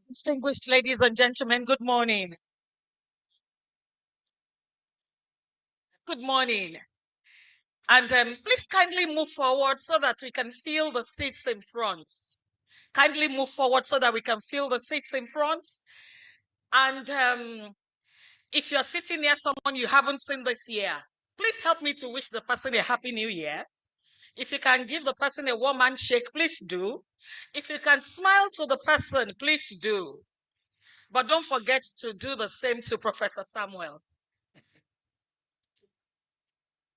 Distinguished ladies and gentlemen, good morning. Good morning. And please kindly move forward so that we can feel the seats in front. Kindly move forward so that we can feel the seats in front. And if you're sitting near someone you haven't seen this year, please help me to wish the person a happy new year. If you can give the person a warm handshake, please do. If you can smile to the person, please do. But don't forget to do the same to Professor Samuel.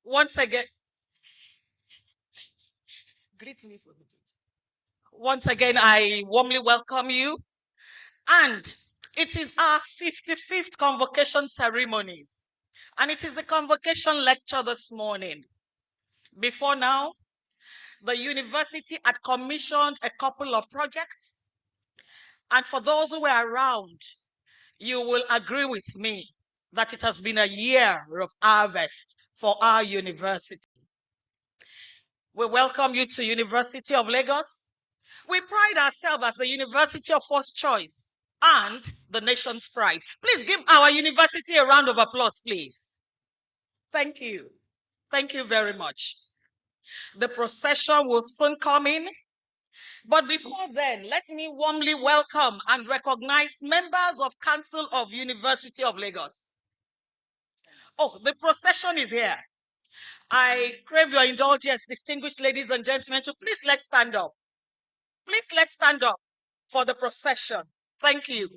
Once again, greet me for me. Once again, I warmly welcome you. And it is our 55th convocation ceremonies. And it is the convocation lecture this morning. Before now, the university had commissioned a couple of projects. And for those who were around, you will agree with me that it has been a year of harvest for our university. We welcome you to University of Lagos. We pride ourselves as the university of first choice and the nation's pride. Please give our university a round of applause, please. Thank you. Thank you very much. The procession will soon come in. But before then, let me warmly welcome and recognize members of Council of University of Lagos. Oh, the procession is here. I crave your indulgence, distinguished ladies and gentlemen, to please let's stand up. Please let's stand up for the procession. Thank you.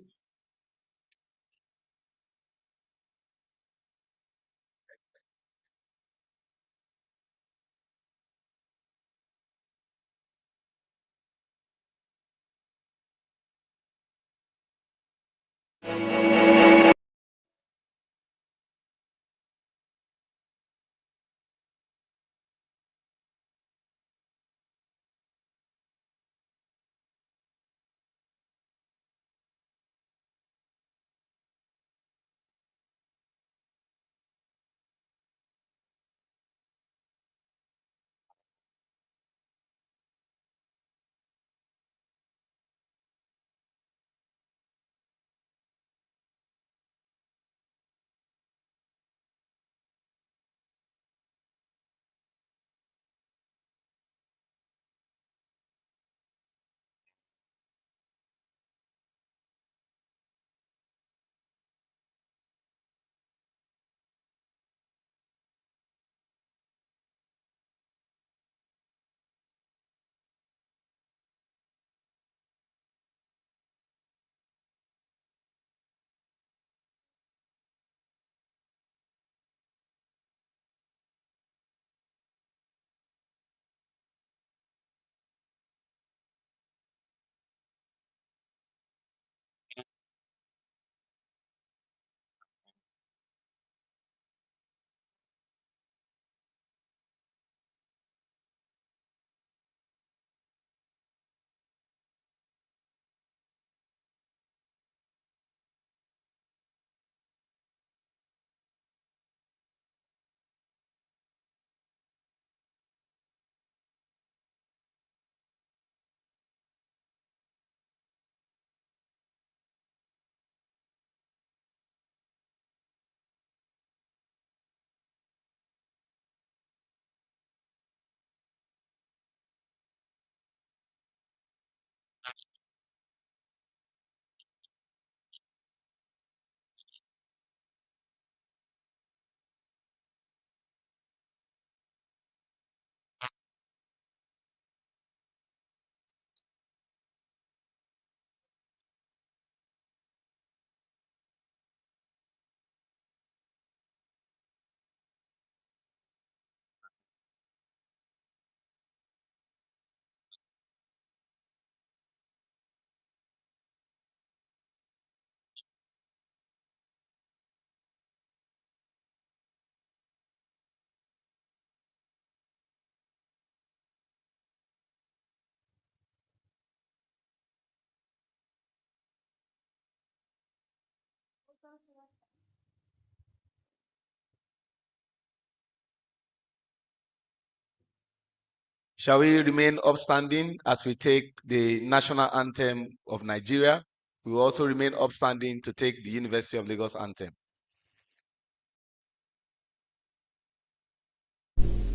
Shall we remain upstanding as we take the national anthem of Nigeria? We will also remain upstanding to take the University of Lagos anthem.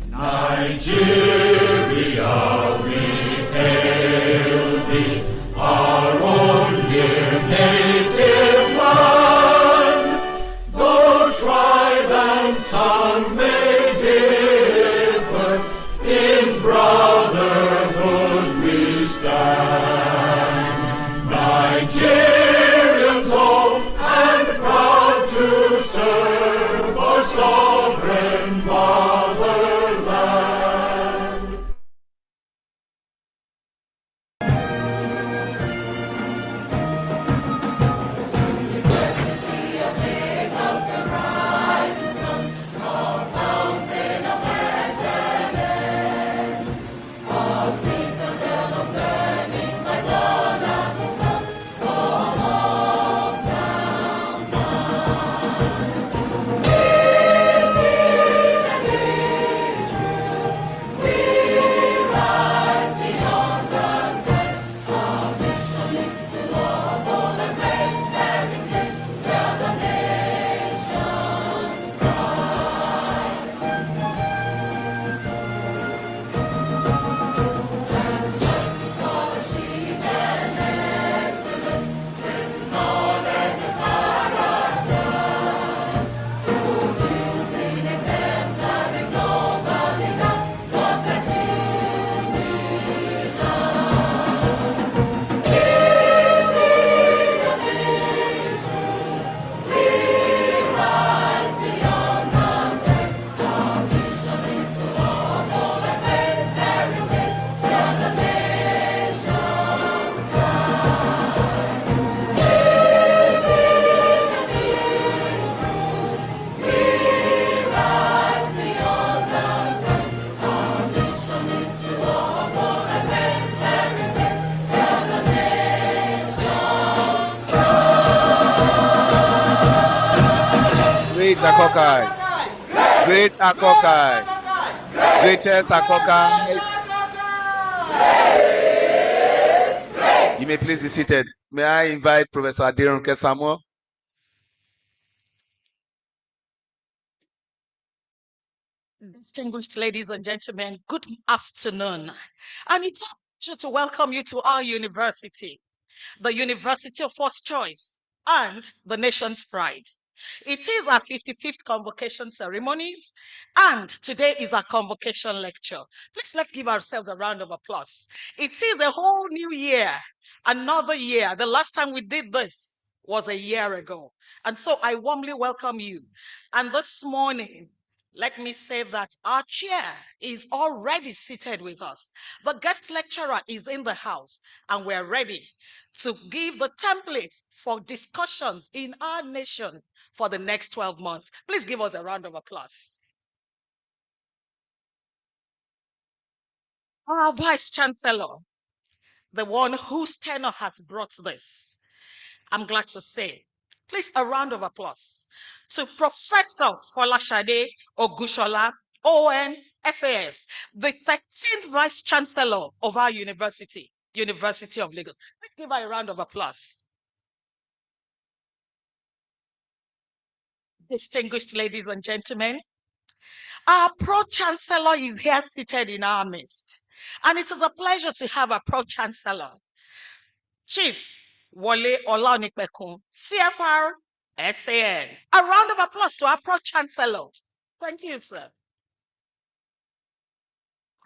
Nigeria, we hail thee, our own dear native land. Though tribe and tongue may differ, in brotherhood we stand. Nigerians old and proud to serve our sovereign motherland. Great Akokite. Great Akokite. Greatest Akokite. You may please be seated. May I invite Professor Adirunke Samuel? Distinguished ladies and gentlemen, good afternoon. And it's a pleasure to welcome you to our university, the University of First Choice and the nation's pride. It is our 55th convocation ceremonies, and today is our convocation lecture. Please let's give ourselves a round of applause. It is a whole new year, another year. The last time we did this was a year ago. And so I warmly welcome you. And this morning, let me say that our chair is already seated with us. The guest lecturer is in the house, and we're ready to give the template for discussions in our nation for the next 12 months. Please give us a round of applause. Our Vice Chancellor, the one whose tenure has brought this, I'm glad to say. Please, a round of applause to Professor Folashade Ogushola, ON FAS, the 13th Vice Chancellor of our university, University of Lagos. Let's give her a round of applause. Distinguished ladies and gentlemen, our Pro-Chancellor is here seated in our midst. And it is a pleasure to have our Pro-Chancellor, Chief Wole Olaonipekun, CFR, SAN. A round of applause to our Pro-Chancellor. Thank you, sir.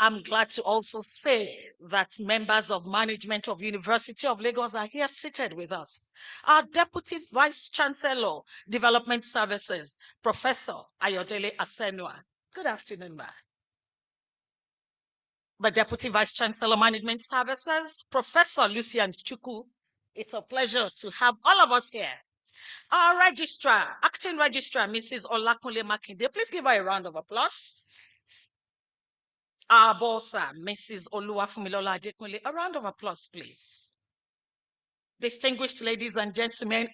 I'm glad to also say that members of management of University of Lagos are here seated with us. Our Deputy Vice Chancellor, Development Services, Professor Ayodele Asenua. Good afternoon, ma'am. The Deputy Vice Chancellor, Management Services, Professor Lucian Chuku. It's a pleasure to have all of us here. Our Registrar, Acting Registrar, Mrs. Olakunle Makinde. Please give her a round of applause. Our bossa, Mrs. Oluwafumilola Adekunle. A round of applause, please. Distinguished ladies and gentlemen,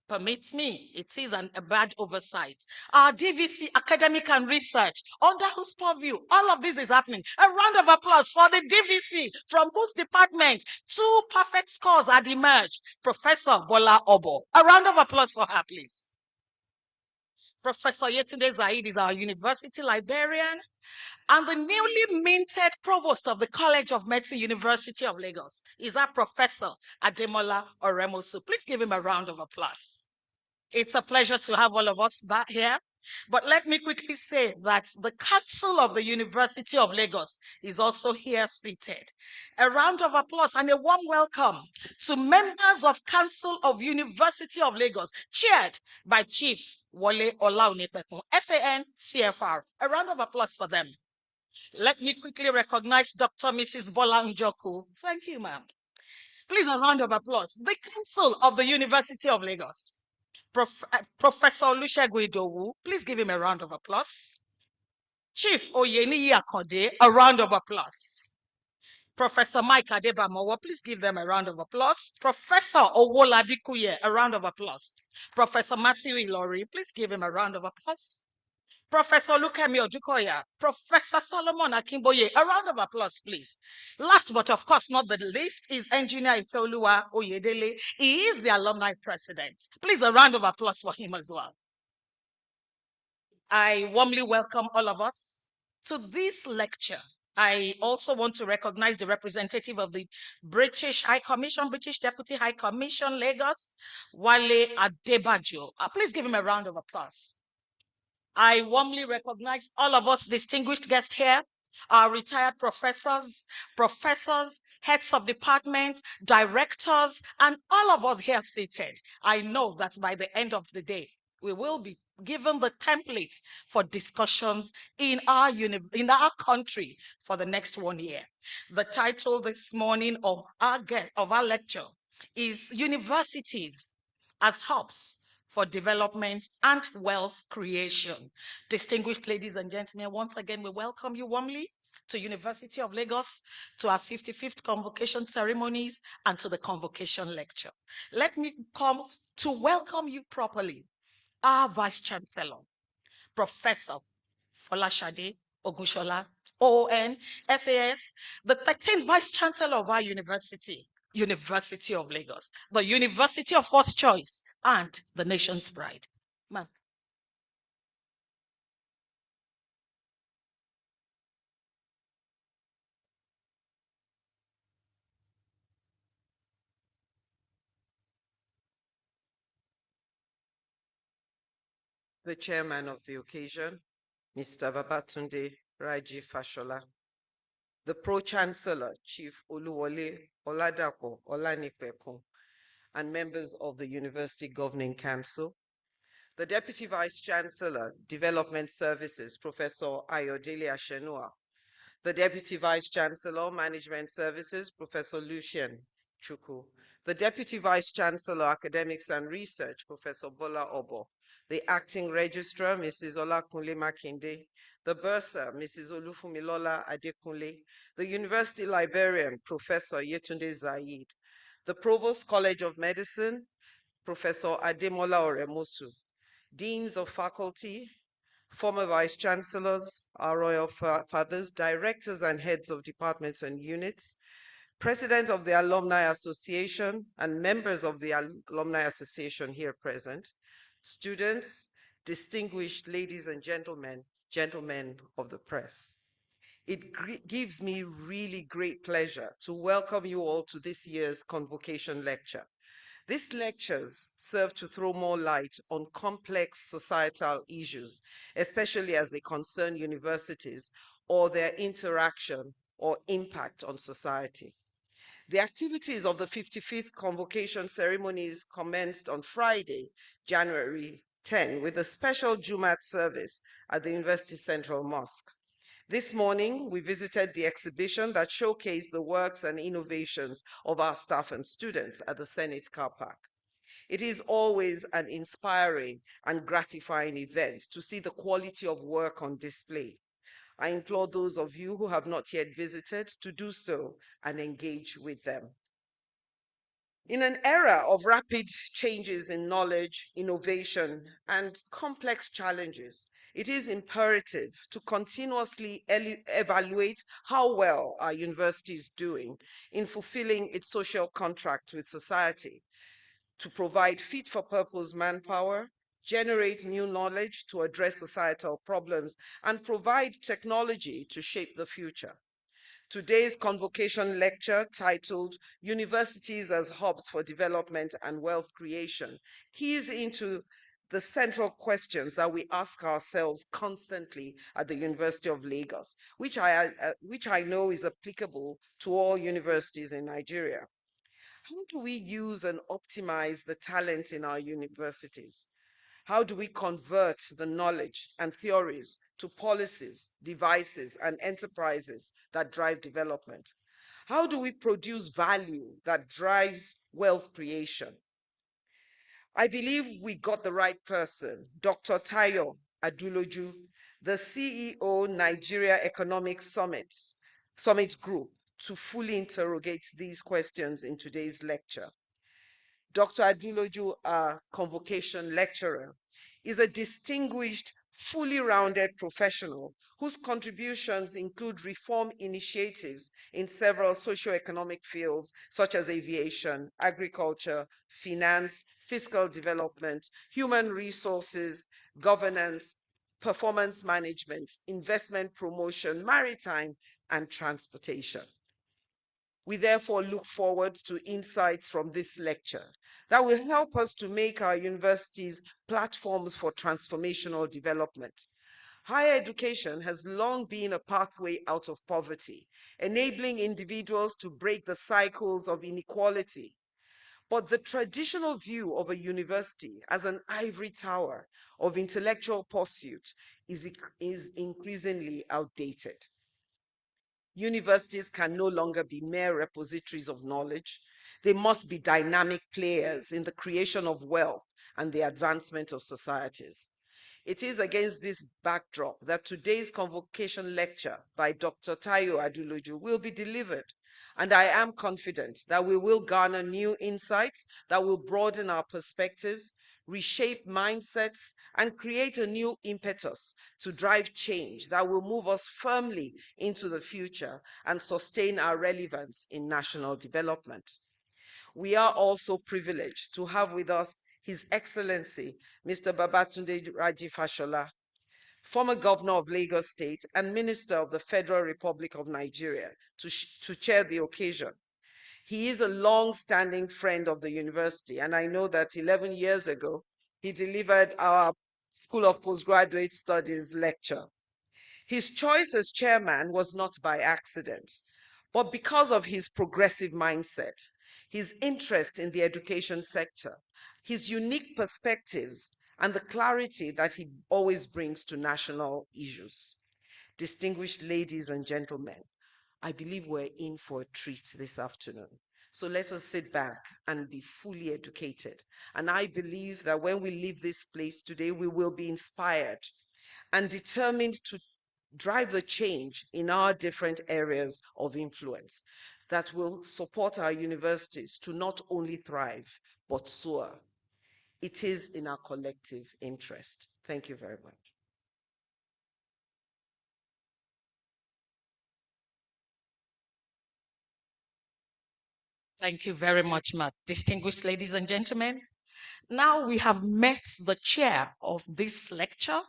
Permit me, it is a bad oversight. Our DVC academic and research, under whose purview all of this is happening. A round of applause for the DVC, from whose department 2 perfect scores had emerged. Professor Bola Obo. A round of applause for her, please. Professor Yetunde Zaid is our university librarian and the newly minted provost of the College of Medicine, University of Lagos. Is our Professor Ademola Oremosu. Please give him a round of applause. It's a pleasure to have all of us back here. But let me quickly say that the Council of the University of Lagos is also here seated. A round of applause and a warm welcome to members of Council of University of Lagos, chaired by Chief Wole Olaunipekun, SAN CFR. A round of applause for them. Let me quickly recognize Dr. Mrs. Bola Njoku. Thank you, ma'am. Please, a round of applause. The Council of the University of Lagos. Professor Olusegun Idowu, please give him a round of applause. Chief Oyeniyi Akande, a round of applause. Professor Mike Adebamowo, please give them a round of applause. Professor Owolabi Kuye, a round of applause. Professor Matthew Ilori, please give him a round of applause. Professor Lukemi Odukoya, Professor Solomon Akimboye, a round of applause, please. Last but of course not the least is Engineer Ifeoluwa Oyedele. He is the alumni president. Please, a round of applause for him as well. I warmly welcome all of us to this lecture. I also want to recognize the representative of the British High Commission, British Deputy High Commission, Lagos, Wale Adebajo. Please give him a round of applause. I warmly recognize all of us distinguished guests here, our retired professors, heads of departments, directors, and all of us here seated. I know that by the end of the day, we will be given the template for discussions in our country for the next 1 year. The title this morning of our lecture is Universities as Hubs for Development and Wealth Creation. Distinguished ladies and gentlemen, once again, we welcome you warmly to University of Lagos, to our 55th convocation ceremonies, and to the Convocation Lecture. Let me come to welcome you properly, our Vice Chancellor, Professor Folashade Ogushola, ON, FAS, the 13th Vice Chancellor of our university, University of Lagos, the University of First Choice, and the nation's pride. Ma'am. The chairman of the occasion, Mr. Babatunde Raji Fashola, the Pro-Chancellor, Chief Oluwole Oladapo Olanipekun, and members of the University Governing Council, the Deputy Vice Chancellor, Development Services, Professor Ayodele Ashenua, the Deputy Vice Chancellor, Management Services, Professor Lucien Chukwu, the Deputy Vice Chancellor, Academics and Research, Professor Bola Obo, the Acting Registrar, Mrs. Olakunle Makinde, the Bursar, Mrs. Olufumilola Adekunle, the University Librarian, Professor Yetunde Zaid, the Provost College of Medicine, Professor Ademola Oremosu, Deans of Faculty, former Vice Chancellors, our Royal Fathers, Directors and Heads of Departments and Units, President of the Alumni Association and members of the Alumni Association here present, students, distinguished ladies and gentlemen of the press. It gives me really great pleasure to welcome you all to this year's Convocation Lecture. These lectures serve to throw more light on complex societal issues, especially as they concern universities or their interaction or impact on society. The activities of the 55th convocation ceremonies commenced on Friday, January 10, with a special Jumat service at the University Central Mosque. This morning, we visited the exhibition that showcased the works and innovations of our staff and students at the Senate Car Park. It is always an inspiring and gratifying event to see the quality of work on display. I implore those of you who have not yet visited to do so and engage with them. In an era of rapid changes in knowledge, innovation, and complex challenges, it is imperative to continuously evaluate how well our university is doing in fulfilling its social contract with society, to provide fit for purpose manpower, generate new knowledge to address societal problems, and provide technology to shape the future. Today's convocation lecture, titled Universities as Hubs for Development and Wealth Creation, keys into the central questions that we ask ourselves constantly at the University of Lagos, which I know is applicable to all universities in Nigeria. How do we use and optimize the talent in our universities? How do we convert the knowledge and theories to policies, devices, and enterprises that drive development? How do we produce value that drives wealth creation? I believe we got the right person, Dr. Tayo Aduloju, the CEO Nigeria Economic Summit Group, to fully interrogate these questions in today's lecture. Dr. Aduloju, our convocation lecturer, is a distinguished, fully rounded professional whose contributions include reform initiatives in several socio-economic fields such as aviation, agriculture, finance, fiscal development, human resources, governance, performance management, investment promotion, maritime, and transportation. We therefore look forward to insights from this lecture that will help us to make our universities platforms for transformational development. Higher education has long been a pathway out of poverty, enabling individuals to break the cycles of inequality. But the traditional view of a university as an ivory tower of intellectual pursuit is increasingly outdated. Universities can no longer be mere repositories of knowledge. They must be dynamic players in the creation of wealth and the advancement of societies. It is against this backdrop that today's convocation lecture by Dr. Tayo Aduloju will be delivered. And I am confident that we will garner new insights that will broaden our perspectives, reshape mindsets, and create a new impetus to drive change that will move us firmly into the future and sustain our relevance in national development. We are also privileged to have with us His Excellency, Mr. Babatunde Raji Fashola, former governor of Lagos State and minister of the Federal Republic of Nigeria, to chair the occasion. He is a long-standing friend of the university, and I know that 11 years ago, he delivered our School of Postgraduate Studies lecture. His choice as chairman was not by accident, but because of his progressive mindset, his interest in the education sector, his unique perspectives, and the clarity that he always brings to national issues. Distinguished ladies and gentlemen, I believe we're in for a treat this afternoon. So let us sit back and be fully educated. And I believe that when we leave this place today, we will be inspired and determined to drive the change in our different areas of influence that will support our universities to not only thrive, but soar. It is in our collective interest. Thank you very much. Thank you very much, Matt. Distinguished ladies and gentlemen, now we have met the chair of this lecture,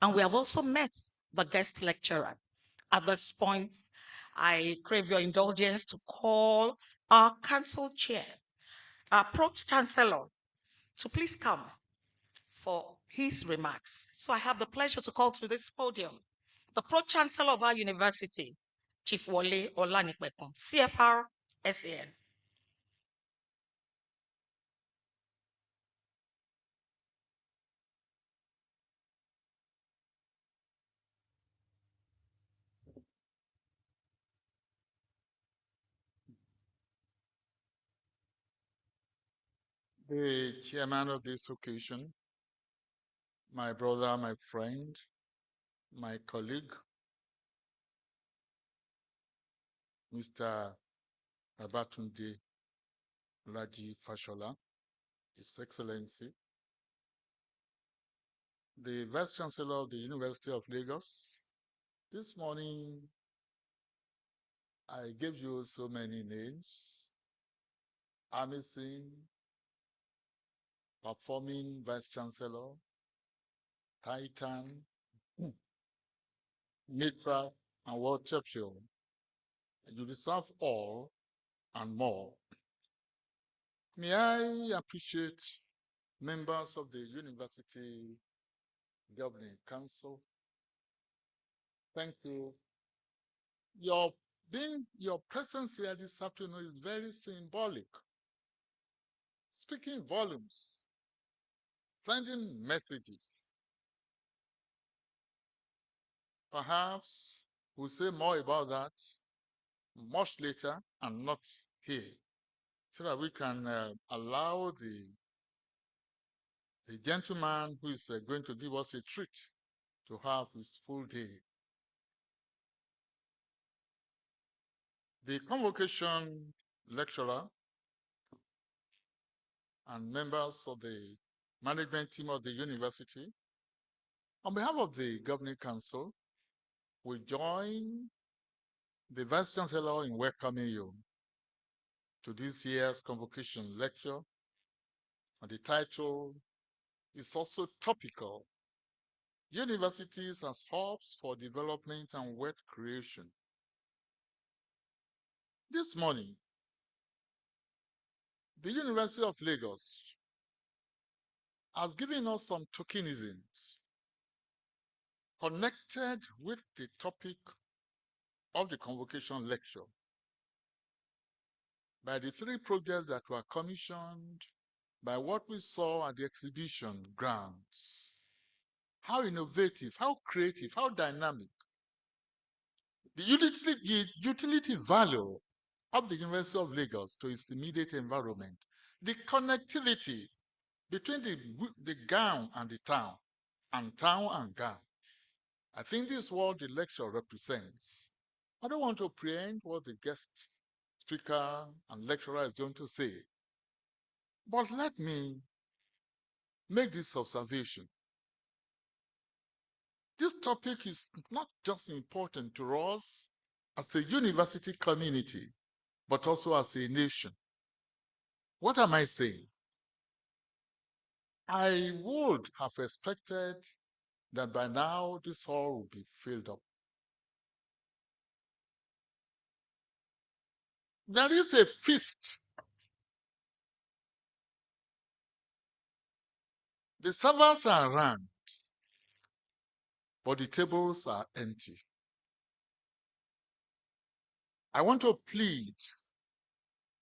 and we have also met the guest lecturer. At this point, I crave your indulgence to call our council chair, our pro-chancellor, to please come for his remarks. So I have the pleasure to call to this podium the pro-chancellor of our university, Chief Wole Olanipekun, CFR, SAN. The chairman of this occasion, my brother, my friend, my colleague, Mr. Babatunde Raji Fashola, His Excellency, the Vice Chancellor of the University of Lagos. This morning, I gave you so many names. Amazing, performing Vice Chancellor, Titan, Mitra, and World Champion. You deserve all and more. May I appreciate members of the University Governing Council. Thank you. Your presence here this afternoon is very symbolic, speaking volumes, sending messages. Perhaps we'll say more about that much later and not here, so that we can allow the gentleman who is going to give us a treat to have his full day. The convocation lecturer and members of the management team of the university, on behalf of the governing council, we join the Vice Chancellor in welcoming you to this year's convocation lecture. And the title is also topical: Universities as Hubs for Development and Wealth Creation. This morning, the University of Lagos has given us some tokenisms connected with the topic of the convocation lecture by the 3 projects that were commissioned, by what we saw at the exhibition grounds. How innovative, how creative, how dynamic. The utility value of the University of Lagos to its immediate environment, the connectivity between the gown and the town and gown. I think this is what the lecture represents. I don't want to preempt what the guest speaker and lecturer is going to say, but let me make this observation. This topic is not just important to us as a university community, but also as a nation. What am I saying? I would have expected that by now this hall would be filled up. There is a feast. The servers are around, but the tables are empty. I want to plead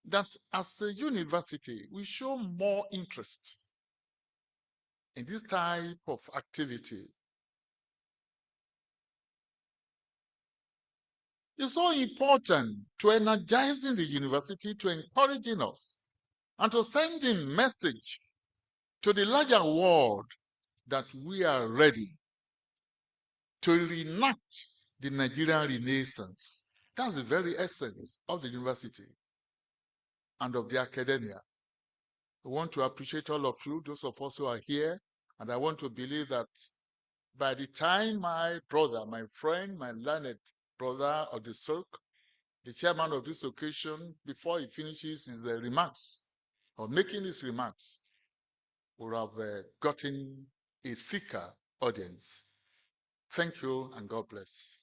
that as a university, we show more interest in this type of activity. It's so important to energizing the university, to encouraging us, and to sending message to the larger world that we are ready to reenact the Nigerian Renaissance. That's the very essence of the university and of the academia. I want to appreciate all of you, those of us who are here, and I want to believe that by the time my brother, my friend, my learned brother of the Cirque, the chairman of this occasion, before he finishes his remarks, or making his remarks, will have gotten a thicker audience. Thank you and God bless.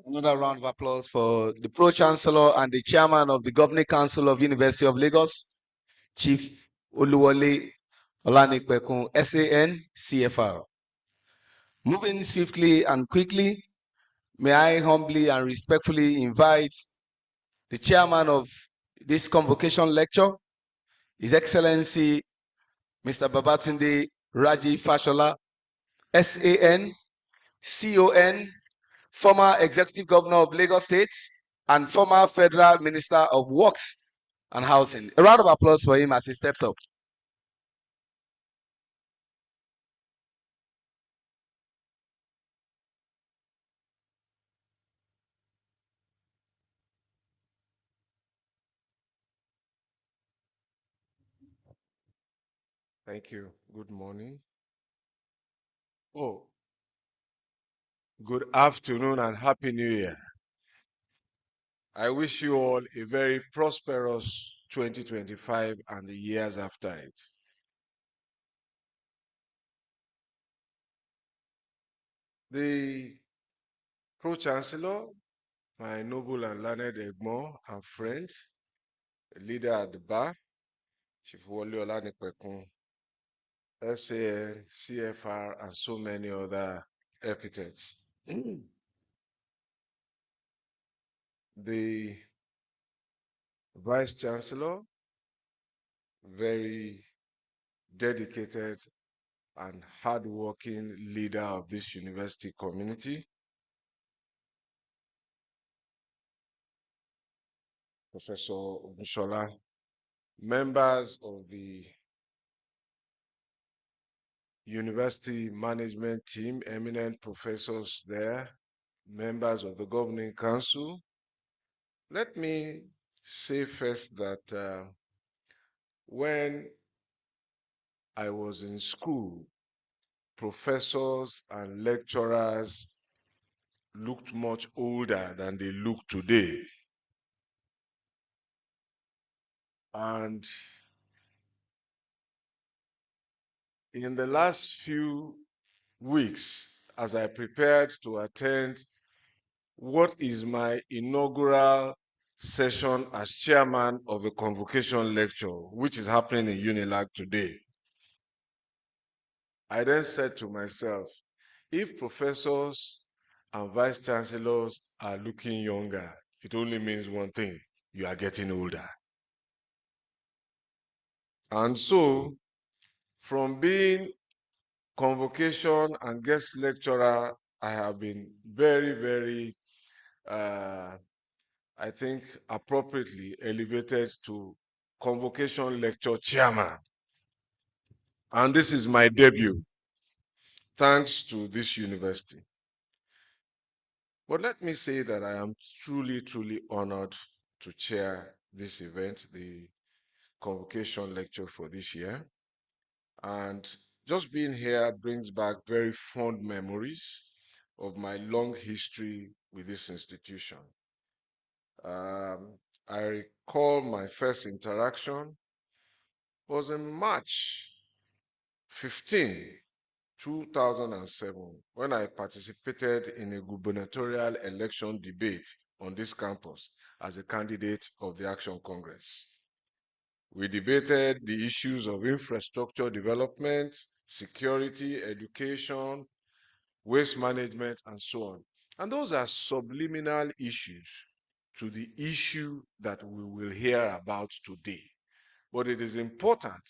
Another round of applause for the Pro-Chancellor and the Chairman of the Governing Council of University of Lagos, Chief Oluwole Olanipekun, SAN, CFR. Moving swiftly and quickly, may I humbly and respectfully invite the Chairman of this convocation lecture, His Excellency Mr. Babatunde Raji Fashola, SAN, CON, former Executive Governor of Lagos State and former Federal Minister of Works and Housing. A round of applause for him as he steps up. Thank you. Good morning. Oh, good afternoon and Happy New Year. I wish you all a very prosperous 2025 and the years after it. The Pro-Chancellor, my noble and learned Egmont and friend, a leader at the bar, Chief Wole Olanipekun, SAN, CFR, and so many other epithets. The Vice Chancellor, very dedicated and hardworking leader of this university community, Professor Ogunshola, members of the university management team, eminent professors there, members of the governing council. Let me say first that when I was in school, professors and lecturers looked much older than they look today. And in the last few weeks, as I prepared to attend what is my inaugural session as chairman of a convocation lecture, which is happening in Unilag today, I then said to myself, if professors and vice chancellors are looking younger, it only means one thing: you are getting older. And so, from being convocation and guest lecturer, I have been very, I think, appropriately elevated to convocation lecture chairman. And this is my debut, thanks to this university. But let me say that I am truly honored to chair this event, the convocation lecture for this year. And just being here brings back very fond memories of my long history with this institution. I recall my first interaction was in March 15, 2007, when I participated in a gubernatorial election debate on this campus as a candidate of the Action Congress. We debated the issues of infrastructure development, security, education, waste management, and so on. And those are subliminal issues to the issue that we will hear about today. But it is important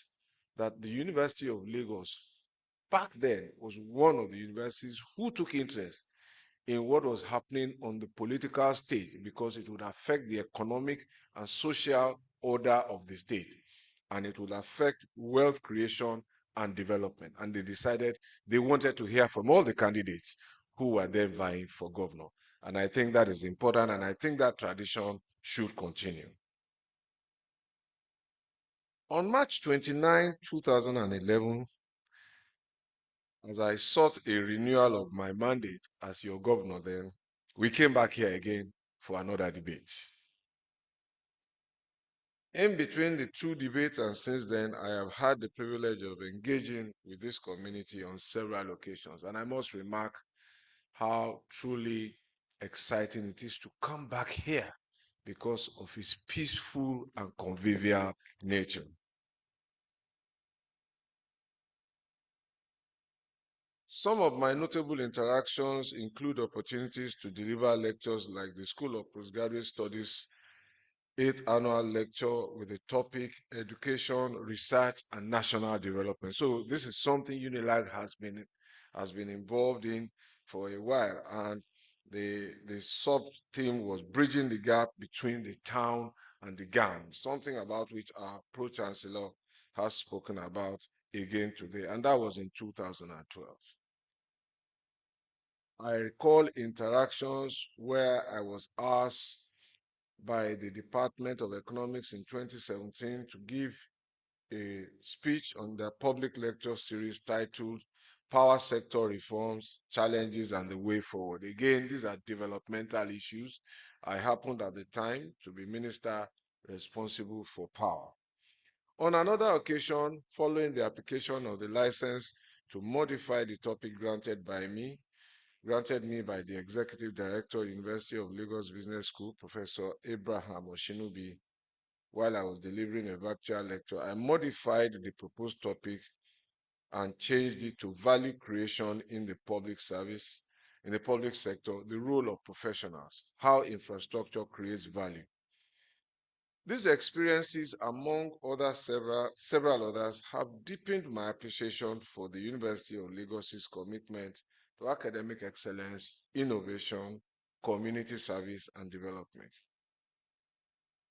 that the University of Lagos back then was one of the universities who took interest in what was happening on the political stage, because it would affect the economic and social order of the state, and it would affect wealth creation and development. And they decided they wanted to hear from all the candidates who were then vying for governor. And I think that is important, and I think that tradition should continue. On March 29, 2011, as I sought a renewal of my mandate as your governor then, we came back here again for another debate. In between the two debates and since then, I have had the privilege of engaging with this community on several occasions. And I must remark how truly exciting it is to come back here because of its peaceful and convivial nature. Some of my notable interactions include opportunities to deliver lectures like the School of Postgraduate Studies 8th annual lecture with the topic Education, Research, and National Development. So this is something Unilag has been involved in for a while, and the sub-theme was bridging the gap between the town and the GAM, something about which our Pro-Chancellor has spoken about again today, and that was in 2012. I recall interactions where I was asked by the Department of Economics in 2017 to give a speech on the public lecture series titled Power Sector Reforms, Challenges and the Way Forward. Again, these are developmental issues. I happened at the time to be minister responsible for power. On another occasion, following the application of the license to modify the topic granted me by the Executive Director, University of Lagos Business School, Professor Abraham Oshinubi, while I was delivering a virtual lecture, I modified the proposed topic and changed it to value creation in the public service, in the public sector, the role of professionals, how infrastructure creates value. These experiences, among several others, have deepened my appreciation for the University of Lagos's commitment to academic excellence, innovation, community service, and development.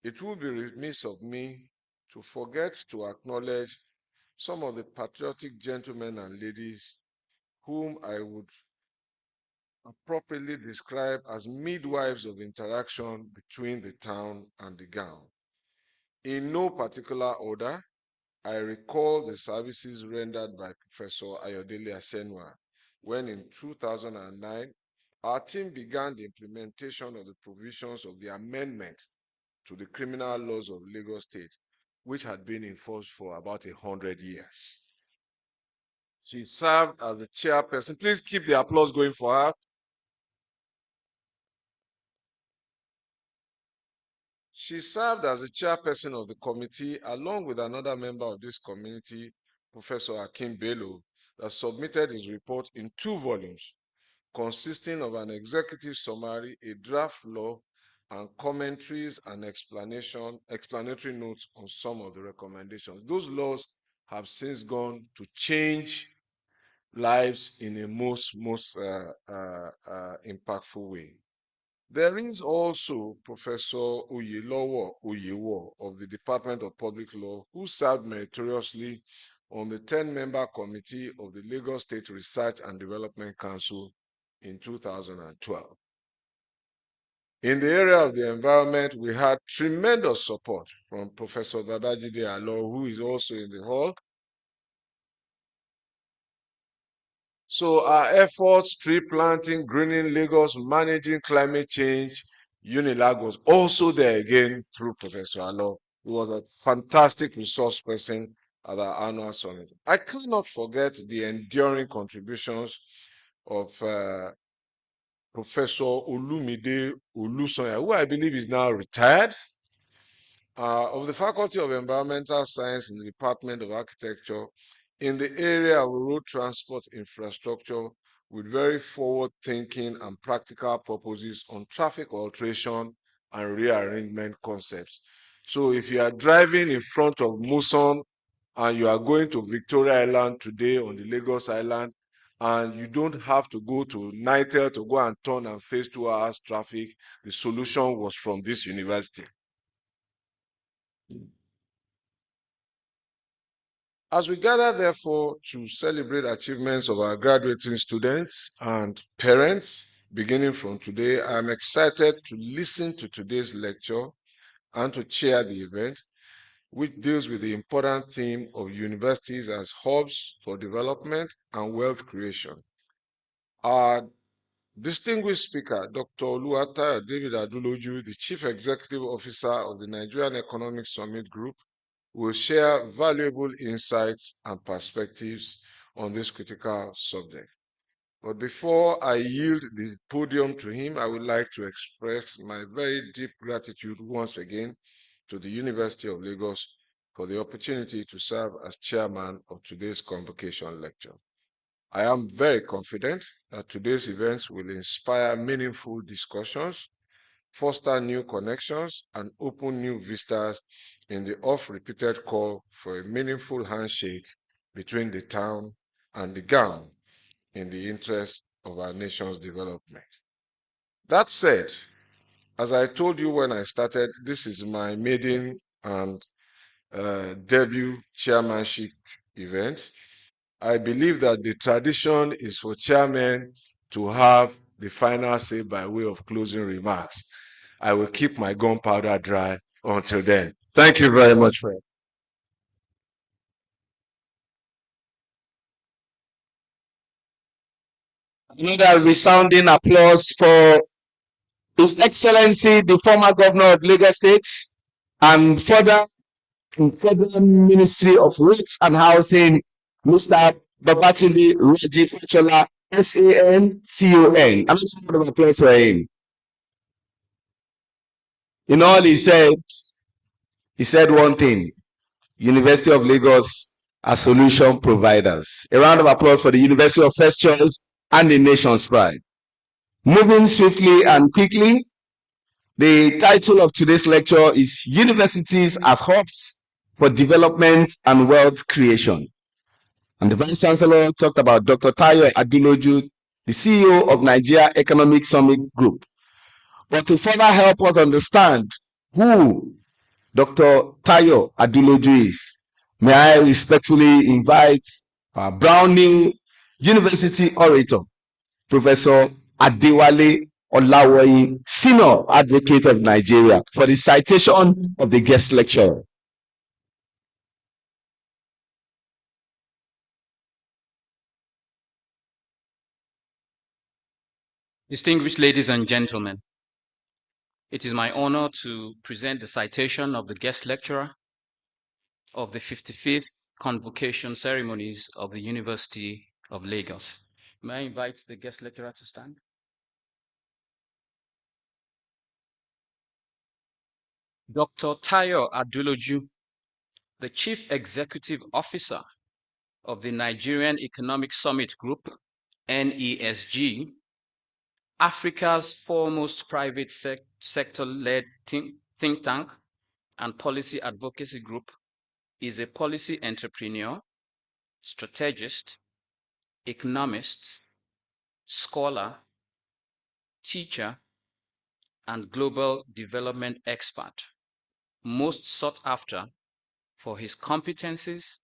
It would be remiss of me to forget to acknowledge some of the patriotic gentlemen and ladies whom I would appropriately describe as midwives of interaction between the town and the gown. In no particular order, I recall the services rendered by Professor Ayodele Asenwa when in 2009, our team began the implementation of the provisions of the amendment to the criminal laws of Lagos State, which had been in force for about 100 years. She served as the chairperson. Please keep the applause going for her. She served as the chairperson of the committee along with another member of this community, Professor Akin Bello, that submitted his report in 2 volumes, consisting of an executive summary, a draft law, and commentaries and explanatory notes on some of the recommendations. Those laws have since gone to change lives in a most impactful way. There is also Professor Oyewo of the Department of Public Law, who served meritoriously on the 10-member committee of the Lagos State Research and Development Council in 2012. In the area of the environment, we had tremendous support from Professor Babajide Alo, who is also in the hall. So our efforts, tree planting, greening Lagos, managing climate change, Unilag was also there again through Professor Alo, who was a fantastic resource person at our annual summit. I cannot forget the enduring contributions of Professor Olumide Olusoya, who I believe is now retired, of the Faculty of Environmental Science in the Department of Architecture in the area of road transport infrastructure with very forward-thinking and practical purposes on traffic alteration and rearrangement concepts. So if you are driving in front of Muson and you are going to Victoria Island today on the Lagos Island, and you don't have to go to Nitel to go and turn and face 2 hours traffic, the solution was from this university. As we gather, therefore, to celebrate achievements of our graduating students and parents, beginning from today, I am excited to listen to today's lecture and to chair the event, which deals with the important theme of universities as hubs for development and wealth creation. Our distinguished speaker, Dr. Oluwatayo David Aduloju, the Chief Executive Officer of the Nigerian Economic Summit Group, will share valuable insights and perspectives on this critical subject. But before I yield the podium to him, I would like to express my very deep gratitude once again to the University of Lagos for the opportunity to serve as chairman of today's convocation lecture. I am very confident that today's events will inspire meaningful discussions, foster new connections, and open new vistas in the oft-repeated call for a meaningful handshake between the town and the gown in the interest of our nation's development. That said, as I told you when I started, this is my maiden and debut chairmanship event. I believe that the tradition is for chairmen to have the final say by way of closing remarks. I will keep my gunpowder dry until then. Thank you very much, friend. Another resounding applause for His Excellency, the former governor of Lagos State, and further Federal Ministry of Works and Housing, Mr. Babatunde Raji Fachola, SANCON. I'm just round of applause for him. In all he said one thing: University of Lagos are solution providers. A round of applause for the University of First Choice and the nation's pride. Moving swiftly and quickly, the title of today's lecture is Universities as Hubs for Development and Wealth Creation. And the Vice Chancellor talked about Dr. Tayo Adeloju, the CEO of Nigeria Economic Summit Group. But to further help us understand who Dr. Tayo Adeloju is, may I respectfully invite our Browning University orator, Professor Adewale Olawoyin, Senior Advocate of Nigeria, for the citation of the guest lecturer. Distinguished ladies and gentlemen, it is my honor to present the citation of the guest lecturer of the 55th Convocation Ceremonies of the University of Lagos. May I invite the guest lecturer to stand? Dr. Tayo Adeloju, the Chief Executive Officer of the Nigerian Economic Summit Group, NESG, Africa's foremost private sector-led think tank and policy advocacy group, is a policy entrepreneur, strategist, economist, scholar, teacher, and global development expert, most sought after for his competencies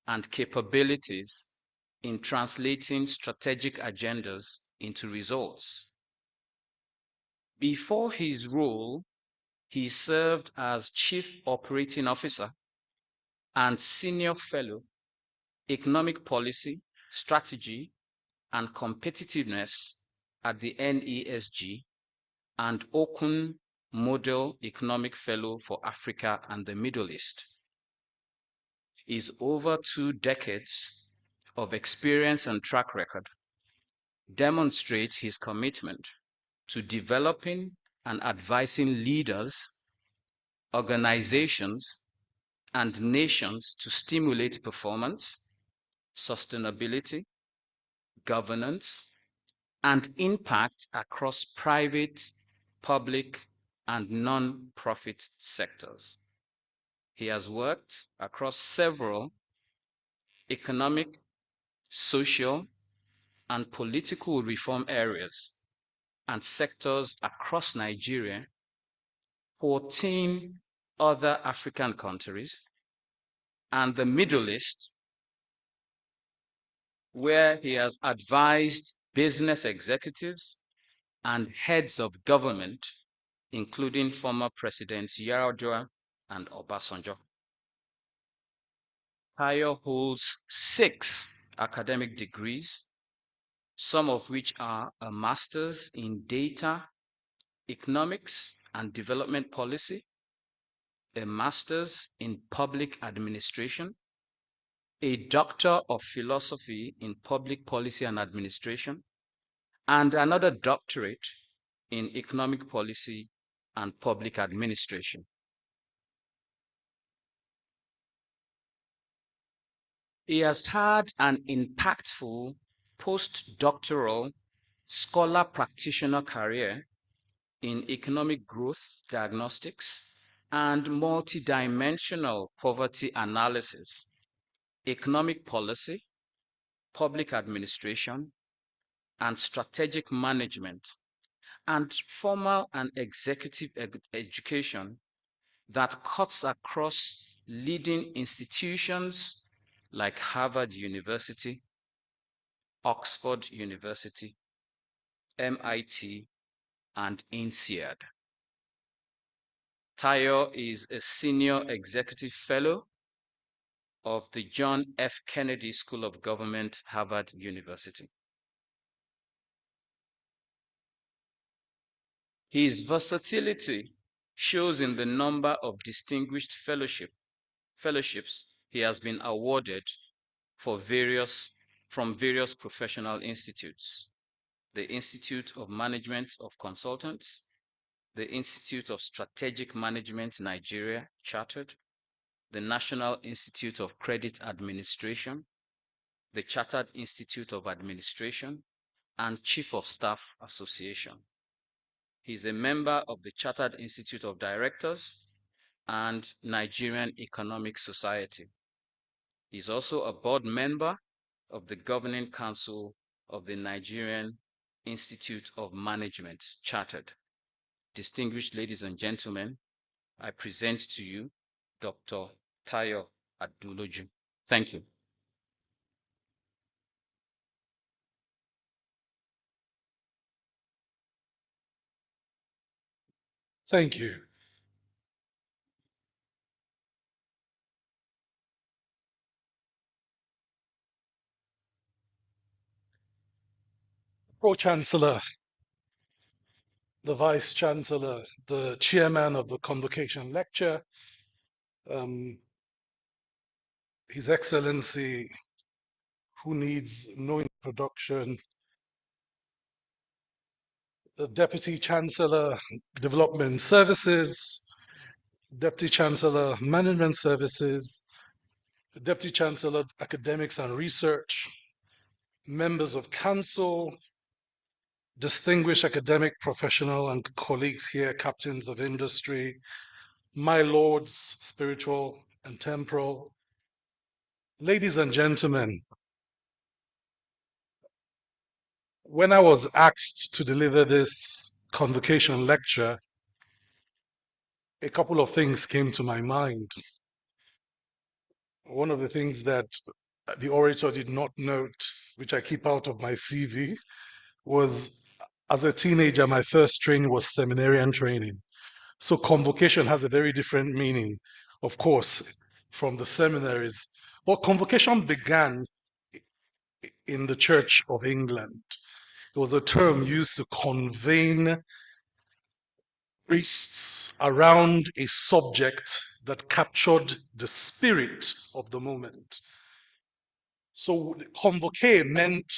and capabilities in translating strategic agendas into results. Before his role, he served as Chief Operating Officer and Senior Fellow, Economic Policy, Strategy, and Competitiveness at the NESG, and Okun Model Economic Fellow for Africa and the Middle East. His over 2 decades of experience and track record demonstrate his commitment to developing and advising leaders, organizations, and nations to stimulate performance, sustainability, governance, and impact across private, public, and non-profit sectors. He has worked across several economic, social, and political reform areas and sectors across Nigeria, 14 other African countries, and the Middle East, where he has advised business executives and heads of government, including former Presidents Yar'Adua and Obasanjo. Tayo holds 6 academic degrees, some of which are a master's in data, economics, and development policy, a master's in public administration, a doctor of philosophy in public policy and administration, and another doctorate in economic policy and public administration. He has had an impactful postdoctoral scholar practitioner career in economic growth diagnostics and multidimensional poverty analysis, economic policy, public administration, and strategic management, and formal and executive education that cuts across leading institutions like Harvard University, Oxford University, MIT, and INSEAD. Tayo is a senior executive fellow of the John F. Kennedy School of Government, Harvard University. His versatility shows in the number of distinguished fellowships he has been awarded from various professional institutes: the Institute of Management of Consultants, the Institute of Strategic Management Nigeria Chartered, the National Institute of Credit Administration, the Chartered Institute of Administration, and Chief of Staff Association. He is a member of the Chartered Institute of Directors and Nigerian Economic Society. He is also a board member of the Governing Council of the Nigerian Institute of Management Chartered. Distinguished ladies and gentlemen, I present to you Dr. Tayo Aduloju. Thank you. Thank you. Pro-Chancellor, the Vice-Chancellor, the Chairman of the Convocation Lecture, His Excellency, who needs no introduction, the Deputy Chancellor, Development Services, Deputy Chancellor, Management Services, Deputy Chancellor, Academics and Research, members of Council, distinguished academic professional and colleagues here, captains of industry, my lords, spiritual and temporal, ladies and gentlemen, when I was asked to deliver this convocation lecture, a couple of things came to my mind. One of the things that the orator did not note, which I keep out of my CV, was as a teenager, my first training was seminarian training. So convocation has a very different meaning, of course, from the seminaries. But convocation began in the Church of England. It was a term used to convene priests around a subject that captured the spirit of the moment. So convoque meant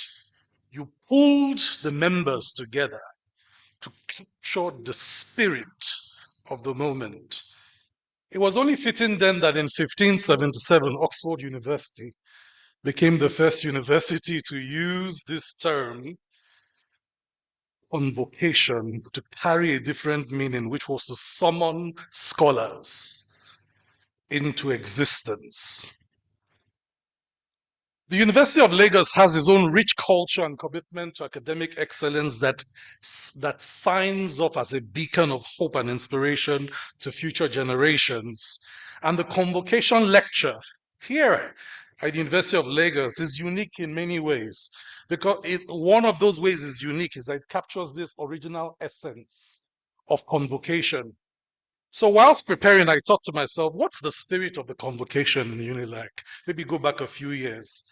you pulled the members together to capture the spirit of the moment. It was only fitting then that in 1577, Oxford University became the first university to use this term, convocation, to carry a different meaning, which was to summon scholars into existence. The University of Lagos has its own rich culture and commitment to academic excellence that signs off as a beacon of hope and inspiration to future generations. And the Convocation Lecture here at the University of Lagos is unique in many ways, because one of those ways is unique is that it captures this original essence of convocation. So whilst preparing, I thought to myself, what's the spirit of the convocation in UNILAG? Maybe go back a few years.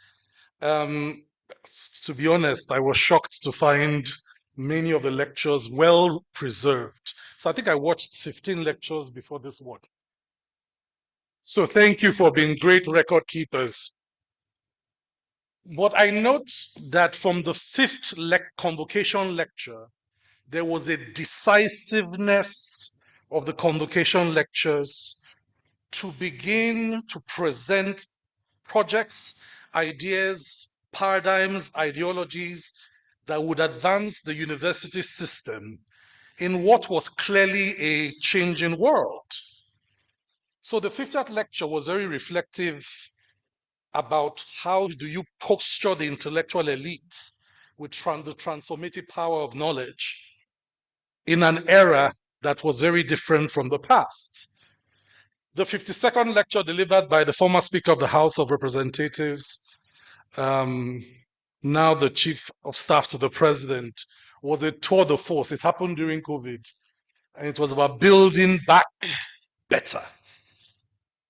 To be honest, I was shocked to find many of the lectures well preserved. So I think I watched 15 lectures before this one. So thank you for being great record keepers. But I note that from the fifth convocation lecture, there was a decisiveness of the convocation lectures to begin to present projects, ideas, paradigms, ideologies that would advance the university system in what was clearly a changing world. So the 50th lecture was very reflective about how do you posture the intellectual elite with the transformative power of knowledge in an era that was very different from the past. The 52nd lecture delivered by the former Speaker of the House of Representatives, now the Chief of Staff to the President, was a tour de force. It happened during COVID, and it was about building back better.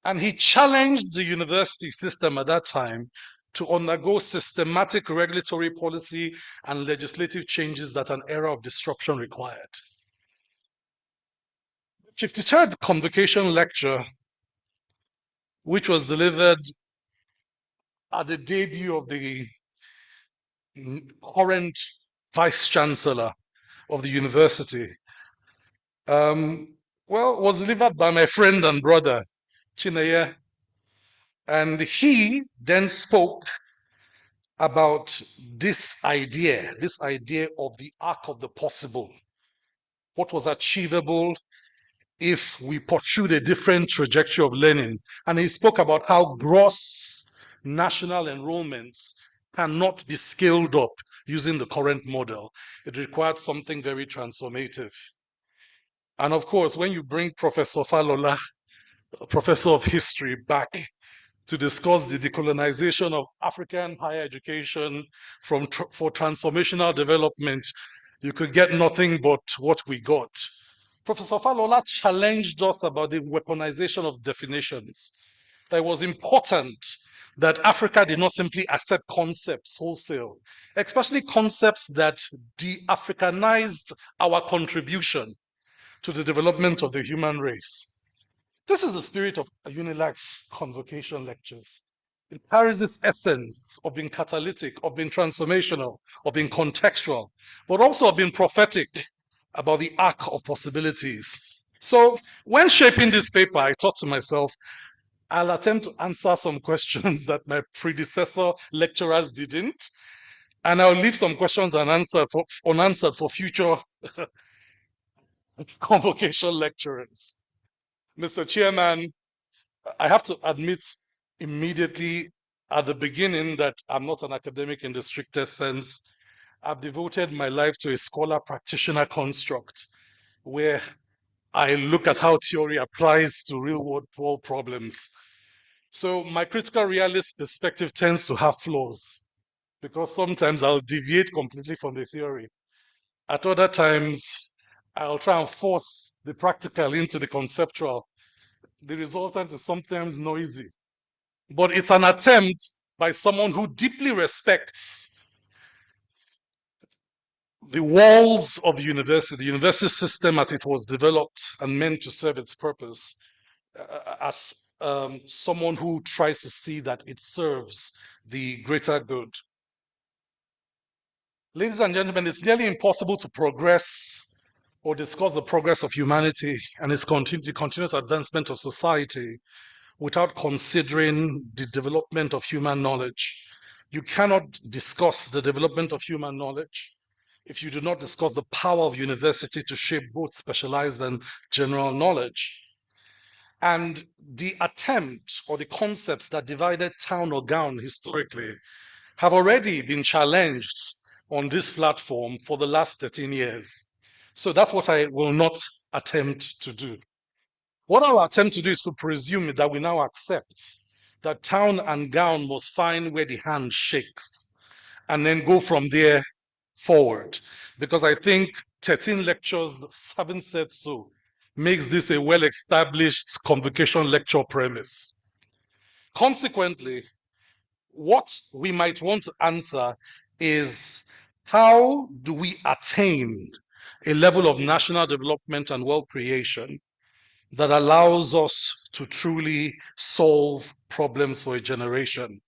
And he challenged the university system at that time to undergo systematic regulatory policy and legislative changes that an era of disruption required. 53rd Convocation Lecture, which was delivered at the debut of the current Vice Chancellor of the university, was delivered by my friend and brother, Chineye. And he then spoke about this idea of the arc of the possible, what was achievable if we pursued a different trajectory of learning. And he spoke about how gross national enrollments cannot be scaled up using the current model. It required something very transformative. And of course, when you bring Professor Falola, professor of history, back to discuss the decolonization of African higher education for transformational development, you could get nothing but what we got. Professor Falola challenged us about the weaponization of definitions. That it was important that Africa did not simply accept concepts wholesale, especially concepts that de-Africanized our contribution to the development of the human race. This is the spirit of UNILAC's Convocation Lectures. It carries its essence of being catalytic, of being transformational, of being contextual, but also of being prophetic about the arc of possibilities. So when shaping this paper, I thought to myself, I'll attempt to answer some questions that my predecessor lecturers didn't, and I'll leave some questions unanswered for future convocation lecturers. Mr. Chairman, I have to admit immediately at the beginning that I'm not an academic in the strictest sense. I've devoted my life to a scholar practitioner construct where I look at how theory applies to real world problems. So my critical realist perspective tends to have flaws because sometimes I'll deviate completely from the theory. At other times, I'll try and force the practical into the conceptual. The resultant is sometimes noisy, but it's an attempt by someone who deeply respects the walls of the university system as it was developed and meant to serve its purpose, as someone who tries to see that it serves the greater good. Ladies and gentlemen, it's nearly impossible to progress or discuss the progress of humanity and its continuous advancement of society without considering the development of human knowledge. You cannot discuss the development of human knowledge if you do not discuss the power of university to shape both specialized and general knowledge. And the attempt or the concepts that divided town or gown historically have already been challenged on this platform for the last 13 years. So that's what I will not attempt to do. What I'll attempt to do is to presume that we now accept that town and gown must find where the hand shakes and then go from there forward. Because I think 13 lectures, having said so, makes this a well-established convocation lecture premise. Consequently, what we might want to answer is how do we attain a level of national development and wealth creation that allows us to truly solve problems for a generation?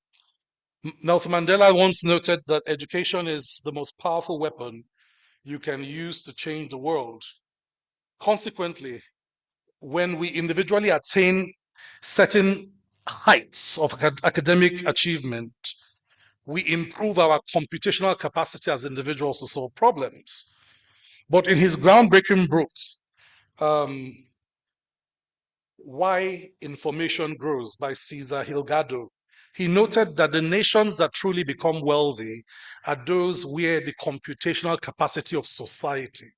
Nelson Mandela once noted that education is the most powerful weapon you can use to change the world. Consequently, when we individually attain certain heights of academic achievement, we improve our computational capacity as individuals to solve problems. But in his groundbreaking book, Why Information Grows by Cesar Hilgado, he noted that the nations that truly become wealthy are those where the computational capacity of society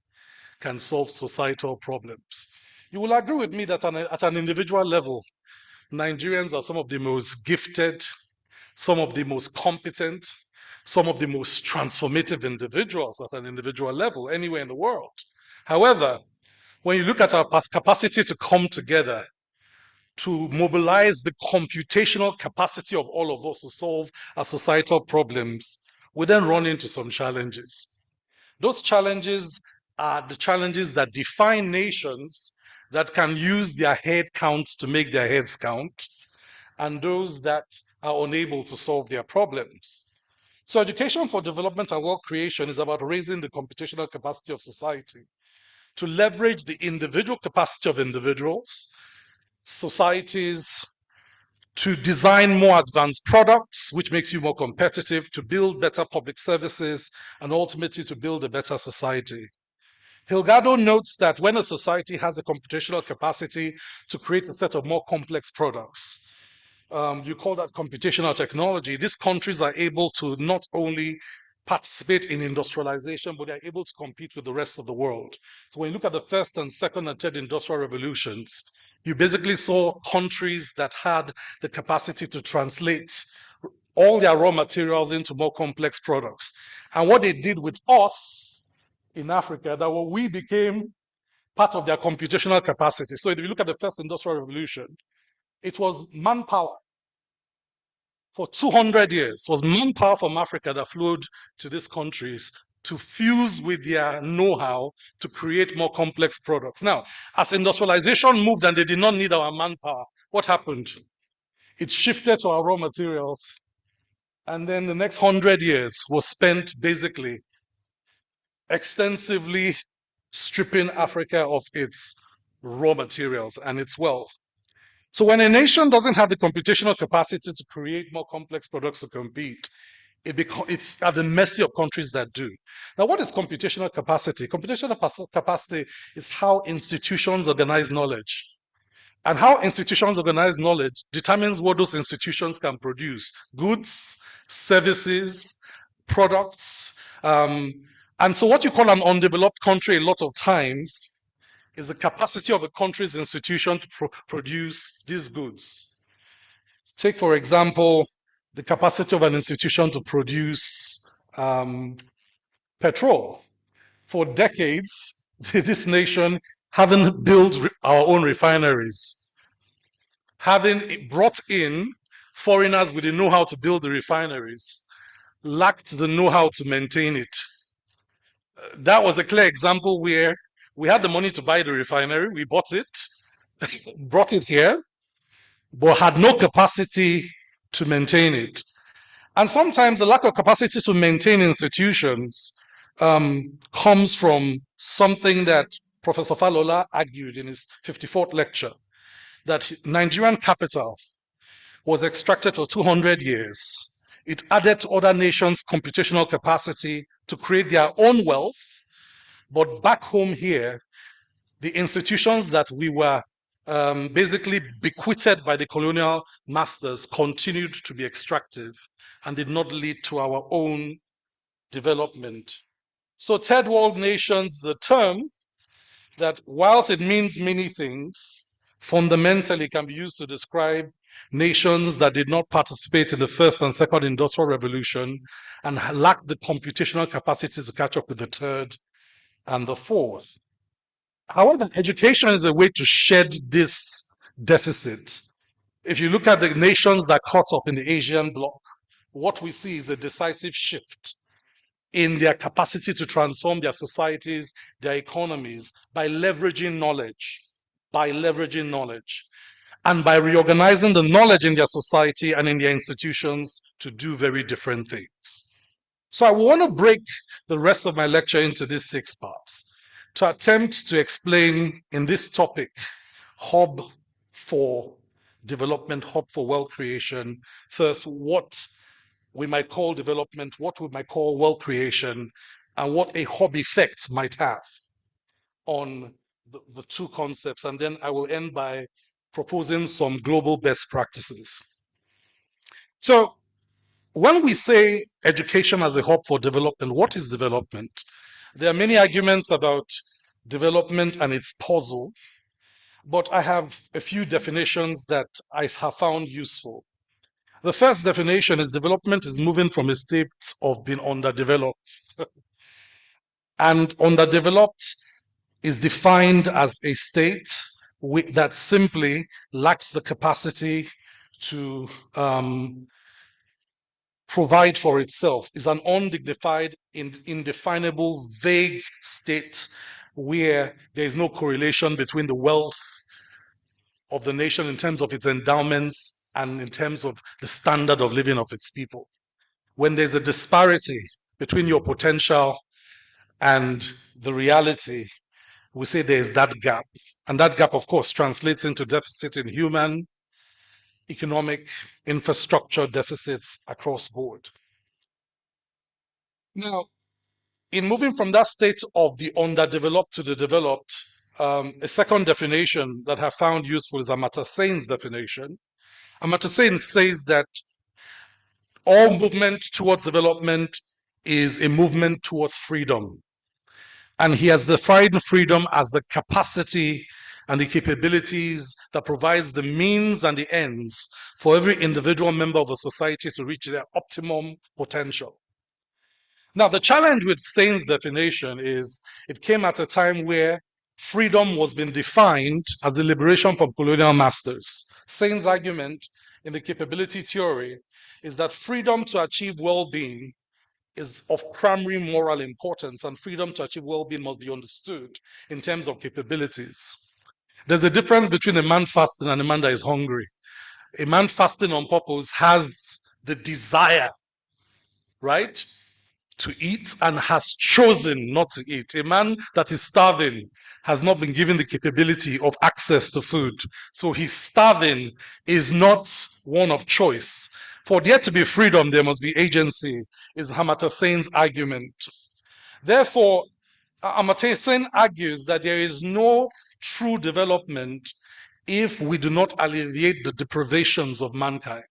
can solve societal problems. You will agree with me that at an individual level, Nigerians are some of the most gifted, some of the most competent, some of the most transformative individuals at an individual level anywhere in the world. However, when you look at our capacity to come together, to mobilize the computational capacity of all of us to solve our societal problems, we then run into some challenges. Those challenges are the challenges that define nations that can use their head counts to make their heads count, and those that are unable to solve their problems. So education for development and wealth creation is about raising the computational capacity of society to leverage the individual capacity of individuals, societies, to design more advanced products, which makes you more competitive, to build better public services, and ultimately to build a better society. Hilgado notes that when a society has a computational capacity to create a set of more complex products, you call that computational technology, these countries are able to not only participate in industrialization, but they're able to compete with the rest of the world. So when you look at the first and second and third industrial revolutions, you basically saw countries that had the capacity to translate all their raw materials into more complex products. And what they did with us in Africa, that we became part of their computational capacity. So if you look at the first industrial revolution, it was manpower. For 200 years, it was manpower from Africa that flowed to these countries to fuse with their know-how to create more complex products. Now, as industrialization moved and they did not need our manpower, what happened? It shifted to our raw materials. And then the next 100 years was spent basically extensively stripping Africa of its raw materials and its wealth. So when a nation doesn't have the computational capacity to create more complex products to compete, it's at the mercy of countries that do. Now, what is computational capacity? Computational capacity is how institutions organize knowledge. And how institutions organize knowledge determines what those institutions can produce: goods, services, products. And so what you call an undeveloped country a lot of times is the capacity of a country's institution to produce these goods. Take, for example, the capacity of an institution to produce petrol. For decades, this nation, having built our own refineries, having brought in foreigners with the know-how to build the refineries, lacked the know-how to maintain it. That was a clear example where we had the money to buy the refinery, we bought it, brought it here, but had no capacity to maintain it. And sometimes the lack of capacity to maintain institutions comes from something that Professor Falola argued in his 54th lecture, that Nigerian capital was extracted for 200 years. It added to other nations' computational capacity to create their own wealth. But back home here, the institutions that we were basically bequeathed by the colonial masters continued to be extractive and did not lead to our own development. So third world nations is a term that, whilst it means many things, fundamentally can be used to describe nations that did not participate in the first and second industrial revolution and lacked the computational capacity to catch up with the third and the fourth. However, education is a way to shed this deficit. If you look at the nations that caught up in the Asian bloc, what we see is a decisive shift in their capacity to transform their societies, their economies, by leveraging knowledge, and by reorganizing the knowledge in their society and in their institutions to do very different things. So I want to break the rest of my lecture into these 6 parts to attempt to explain in this topic, hub for development, hub for wealth creation, first, what we might call development, what we might call wealth creation, and what a hub effect might have on the 2 concepts. And then I will end by proposing some global best practices. So when we say education as a hub for development, what is development? There are many arguments about development and its puzzle, but I have a few definitions that I have found useful. The first definition is development is moving from a state of being underdeveloped. And underdeveloped is defined as a state that simply lacks the capacity to provide for itself, is an undignified, indefinable, vague state where there is no correlation between the wealth of the nation in terms of its endowments and in terms of the standard of living of its people. When there's a disparity between your potential and the reality, we say there's that gap. And that gap, of course, translates into deficit in human, economic, infrastructure deficits across board. Now, in moving from that state of the underdeveloped to the developed, a second definition that I found useful is Amartya Sen's definition. Amartya Sen says that all movement towards development is a movement towards freedom. And he has defined freedom as the capacity and the capabilities that provides the means and the ends for every individual member of a society to reach their optimum potential. Now, the challenge with Sen's definition is it came at a time where freedom was being defined as the liberation from colonial masters. Sen's argument in the capability theory is that freedom to achieve well-being is of primary moral importance, and freedom to achieve well-being must be understood in terms of capabilities. There's a difference between a man fasting and a man that is hungry. A man fasting on purpose has the desire, right, to eat and has chosen not to eat. A man that is starving has not been given the capability of access to food. So his starving is not one of choice. For there to be freedom, there must be agency, is Amartya Sen's argument. Therefore, Amartya Sen argues that there is no true development if we do not alleviate the deprivations of mankind.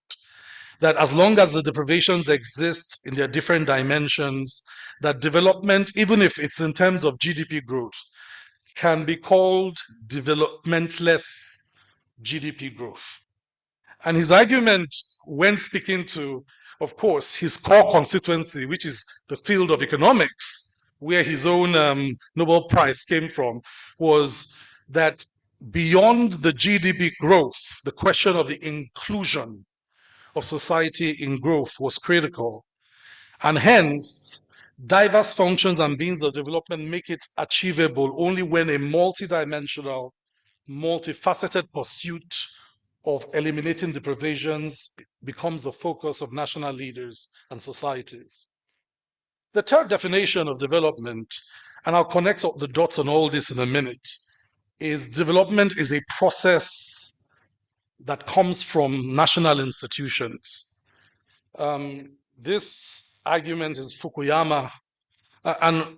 That as long as the deprivations exist in their different dimensions, that development, even if it's in terms of GDP growth, can be called developmentless GDP growth. And his argument when speaking to, of course, his core constituency, which is the field of economics, where his own Nobel Prize came from, was that beyond the GDP growth, the question of the inclusion of society in growth was critical. And hence, diverse functions and means of development make it achievable only when a multidimensional, multifaceted pursuit of eliminating deprivations becomes the focus of national leaders and societies. The third definition of development, and I'll connect the dots on all this in a minute, is development is a process that comes from national institutions. This argument is Fukuyama, and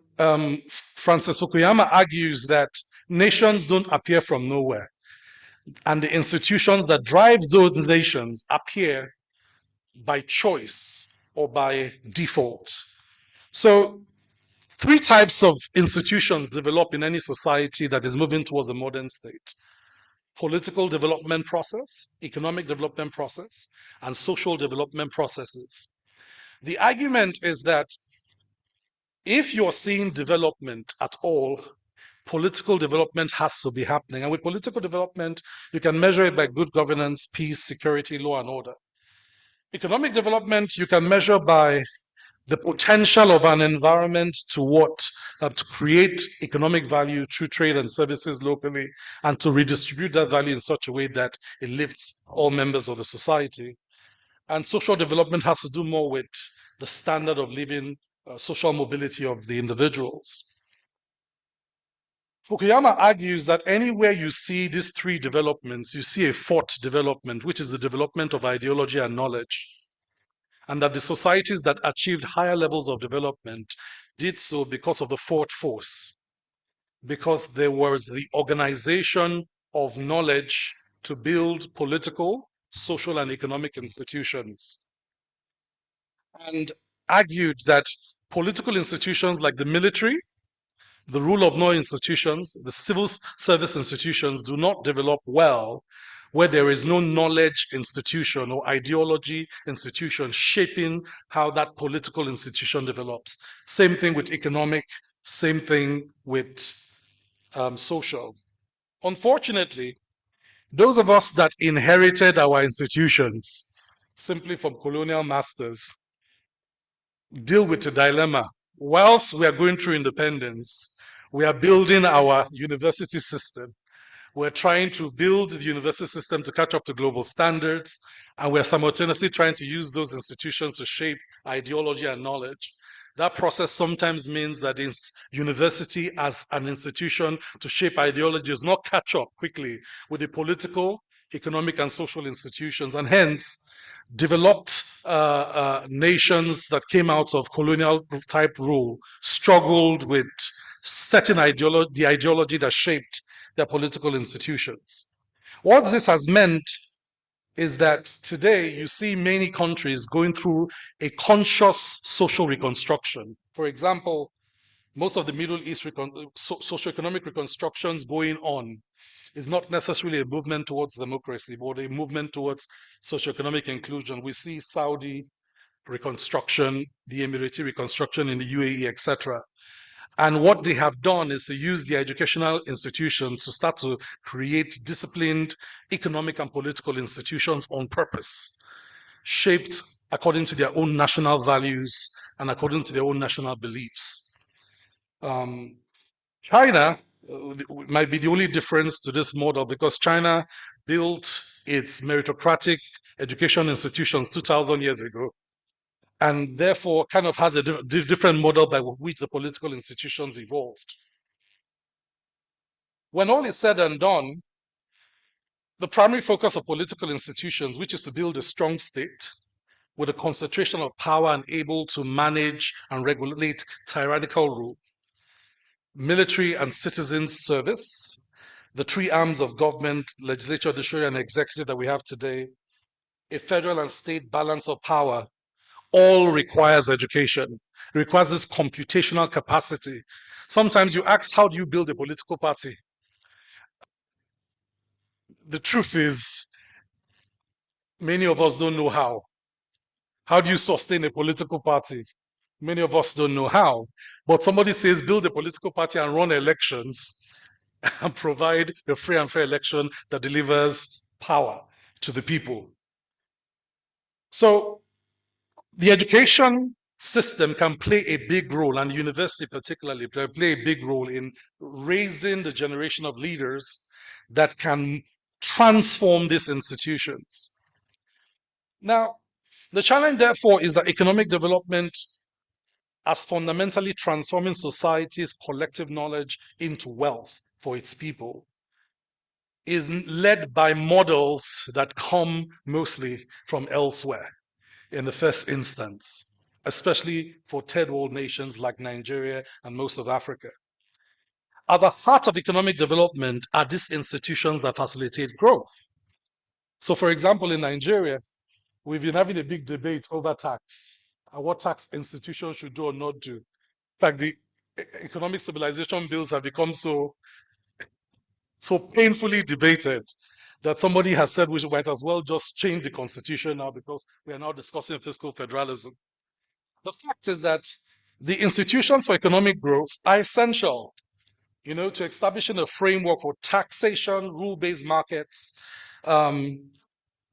Francis Fukuyama argues that nations don't appear from nowhere, and the institutions that drive those nations appear by choice or by default. So, three types of institutions develop in any society that is moving towards a modern state: political development process, economic development process, and social development processes. The argument is that if you're seeing development at all, political development has to be happening. And with political development, you can measure it by good governance, peace, security, law, and order. Economic development, you can measure by the potential of an environment to create economic value through trade and services locally, and to redistribute that value in such a way that it lifts all members of the society. And social development has to do more with the standard of living, social mobility of the individuals. Fukuyama argues that anywhere you see these three developments, you see a fourth development, which is the development of ideology and knowledge. And that the societies that achieved higher levels of development did so because of the fourth force, because there was the organization of knowledge to build political, social, and economic institutions. And argued that political institutions like the military, the rule of law institutions, the civil service institutions do not develop well where there is no knowledge institution or ideology institution shaping how that political institution develops. Same thing with economic, same thing with social. Unfortunately, those of us that inherited our institutions simply from colonial masters deal with a dilemma. Whilst we are going through independence, We are building our university system. We're trying to build the university system to catch up to global standards, and we're simultaneously trying to use those institutions to shape ideology and knowledge. That process sometimes means that the university as an institution to shape ideology does not catch up quickly with the political, economic, and social institutions, and hence developed nations that came out of colonial type rule struggled with setting the ideology that shaped their political institutions. What this has meant is that today you see many countries going through a conscious social reconstruction. For example, most of the Middle East socioeconomic reconstructions going on is not necessarily a movement towards democracy, but a movement towards socioeconomic inclusion. We see Saudi reconstruction, the Emirati reconstruction in the UAE, etc. And what they have done is to use the educational institutions to start to create disciplined economic and political institutions on purpose, shaped according to their own national values and according to their own national beliefs. China might be the only difference to this model because China built its meritocratic education institutions 2,000 years ago, and therefore kind of has a different model by which the political institutions evolved. When all is said and done, the primary focus of political institutions, which is to build a strong state with a concentration of power and able to manage and regulate tyrannical rule, military and citizens service, the three arms of government, legislature, judiciary, and executive that we have today, a federal and state balance of power, all requires education. It requires this computational capacity. Sometimes you ask, how do you build a political party? The truth is, many of us don't know how. How do you sustain a political party? Many of us don't know how. But somebody says, build a political party and run elections and provide a free and fair election that delivers power to the people. So the education system can play a big role, and university particularly play a big role in raising the generation of leaders that can transform these institutions. Now, the challenge, therefore, is that economic development, as fundamentally transforming society's collective knowledge into wealth for its people, is led by models that come mostly from elsewhere in the first instance, especially for third world nations like Nigeria and most of Africa. At the heart of economic development are these institutions that facilitate growth. So, for example, in Nigeria, we've been having a big debate over tax and what tax institutions should do or not do. In fact, the economic stabilization bills have become so painfully debated that somebody has said we might as well just change the constitution now because we are now discussing fiscal federalism. The fact is that the institutions for economic growth are essential, to establishing a framework for taxation, rule-based markets, and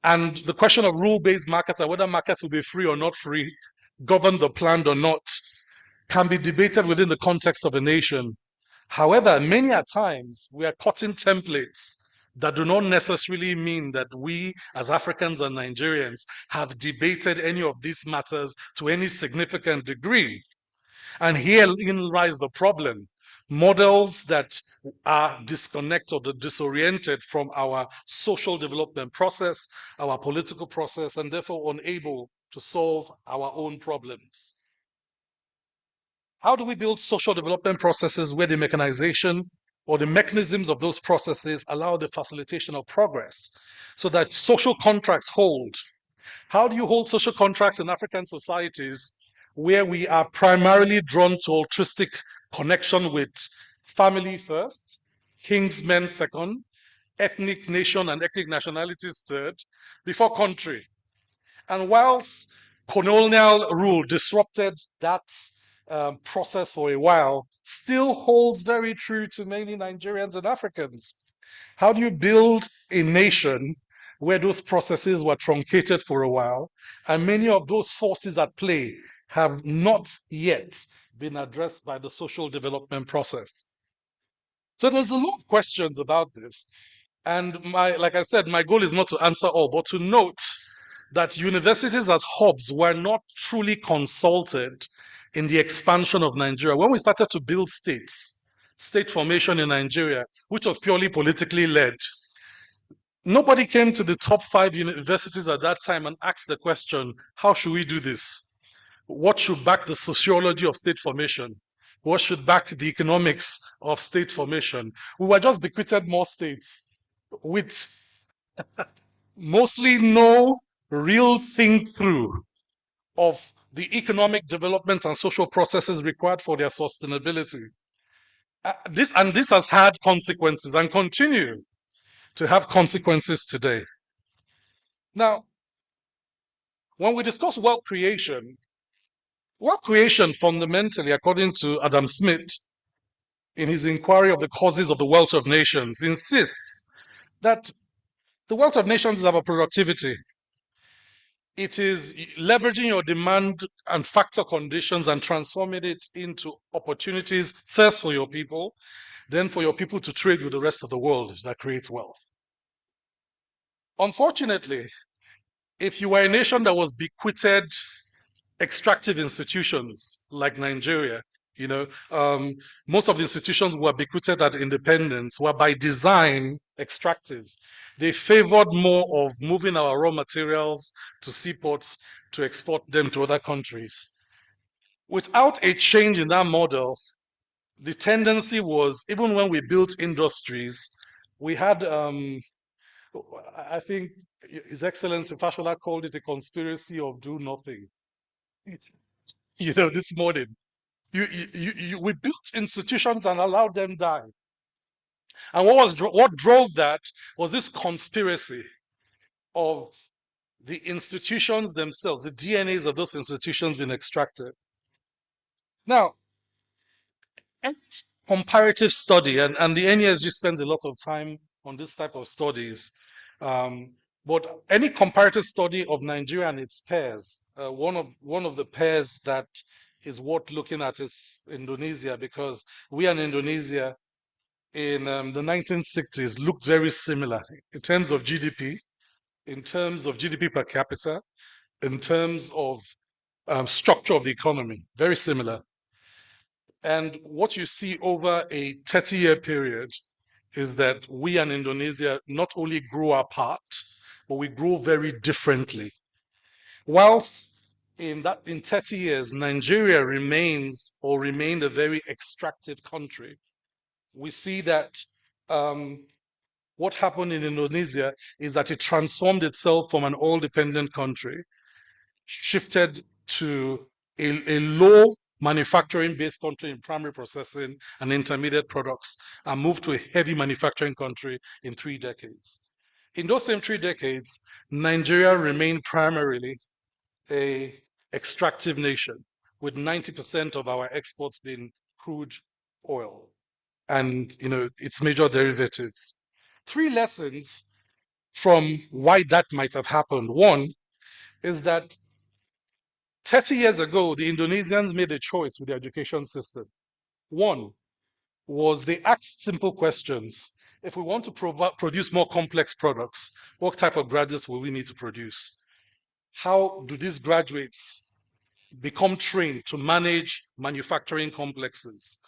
the question of rule-based markets and whether markets will be free or not free, governed or planned or not, can be debated within the context of a nation. However, many a times we are cutting templates that do not necessarily mean that we as Africans and Nigerians have debated any of these matters to any significant degree. And herein lies the problem. Models that are disconnected or disoriented from our social development process, our political process, and therefore unable to solve our own problems. How do we build social development processes where the mechanization or the mechanisms of those processes allow the facilitation of progress so that social contracts hold? How do you hold social contracts in African societies where we are primarily drawn to altruistic connection with family first, kinsmen second, ethnic nation and ethnic nationalities third, before country? And whilst colonial rule disrupted that process for a while, still holds very true to many Nigerians and Africans. How do you build a nation where those processes were truncated for a while, and many of those forces at play have not yet been addressed by the social development process? So there's a lot of questions about this. And like I said, my goal is not to answer all, but to note that universities as hubs were not truly consulted in the expansion of Nigeria. When we started to build states, state formation in Nigeria, which was purely politically led, nobody came to the top 5 universities at that time and asked the question, how should we do this? What should back the sociology of state formation? What should back the economics of state formation? We were just bequeathed more states with mostly no real think through of the economic development and social processes required for their sustainability. This has had consequences and continue to have consequences today. Now, when we discuss wealth creation fundamentally, according to Adam Smith, in his inquiry of the causes of the wealth of nations, insists that the wealth of nations is about productivity. It is leveraging your demand and factor conditions and transforming it into opportunities, first for your people, then for your people to trade with the rest of the world that creates wealth. Unfortunately, if you were a nation that was bequeathed extractive institutions like Nigeria, most of the institutions were bequeathed at independence were by design extractive. They favored more of moving our raw materials to seaports to export them to other countries. Without a change in that model, the tendency was, even when we built industries, we had, I think His Excellency Fashola called it a conspiracy of do nothing. This morning, we built institutions and allowed them die. And what drove that was this conspiracy of the institutions themselves, the DNAs of those institutions being extracted. Now, any comparative study, and the NESG spends a lot of time on this type of studies, but any comparative study of Nigeria and its pairs, one of the pairs that is worth looking at is Indonesia, because we and Indonesia in the 1960s looked very similar in terms of GDP, in terms of GDP per capita, in terms of structure of the economy, very similar. And what you see over a 30-year period is that we and Indonesia not only grew apart, but we grew very differently. Whilst in 30 years, Nigeria remained a very extractive country, we see that what happened in Indonesia is that it transformed itself from an oil-dependent country, shifted to a low manufacturing-based country in primary processing and intermediate products, and moved to a heavy manufacturing country in 3 decades. In those same 3 decades, Nigeria remained primarily an extractive nation, with 90% of our exports being crude oil and its major derivatives. 3 lessons from why that might have happened. One is that 30 years ago, the Indonesians made a choice with the education system. One was they asked simple questions. If we want to produce more complex products, what type of graduates will we need to produce? How do these graduates become trained to manage manufacturing complexes?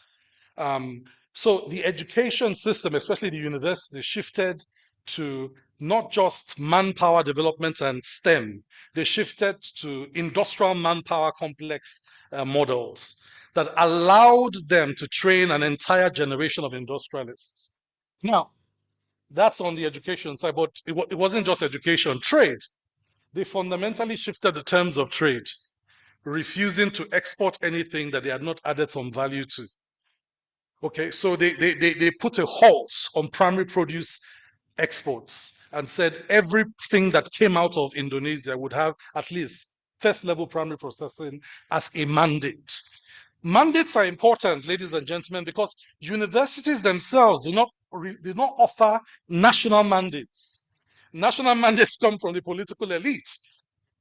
So the education system, especially the university, shifted to not just manpower development and STEM, they shifted to industrial manpower complex models that allowed them to train an entire generation of industrialists. Now, that's on the education side, but it wasn't just education, trade. They fundamentally shifted the terms of trade, refusing to export anything that they had not added some value to. Okay, so they put a halt on primary produce exports and said everything that came out of Indonesia would have at least first level primary processing as a mandate. Mandates are important, ladies and gentlemen, because universities themselves do not offer national mandates. National mandates come from the political elite.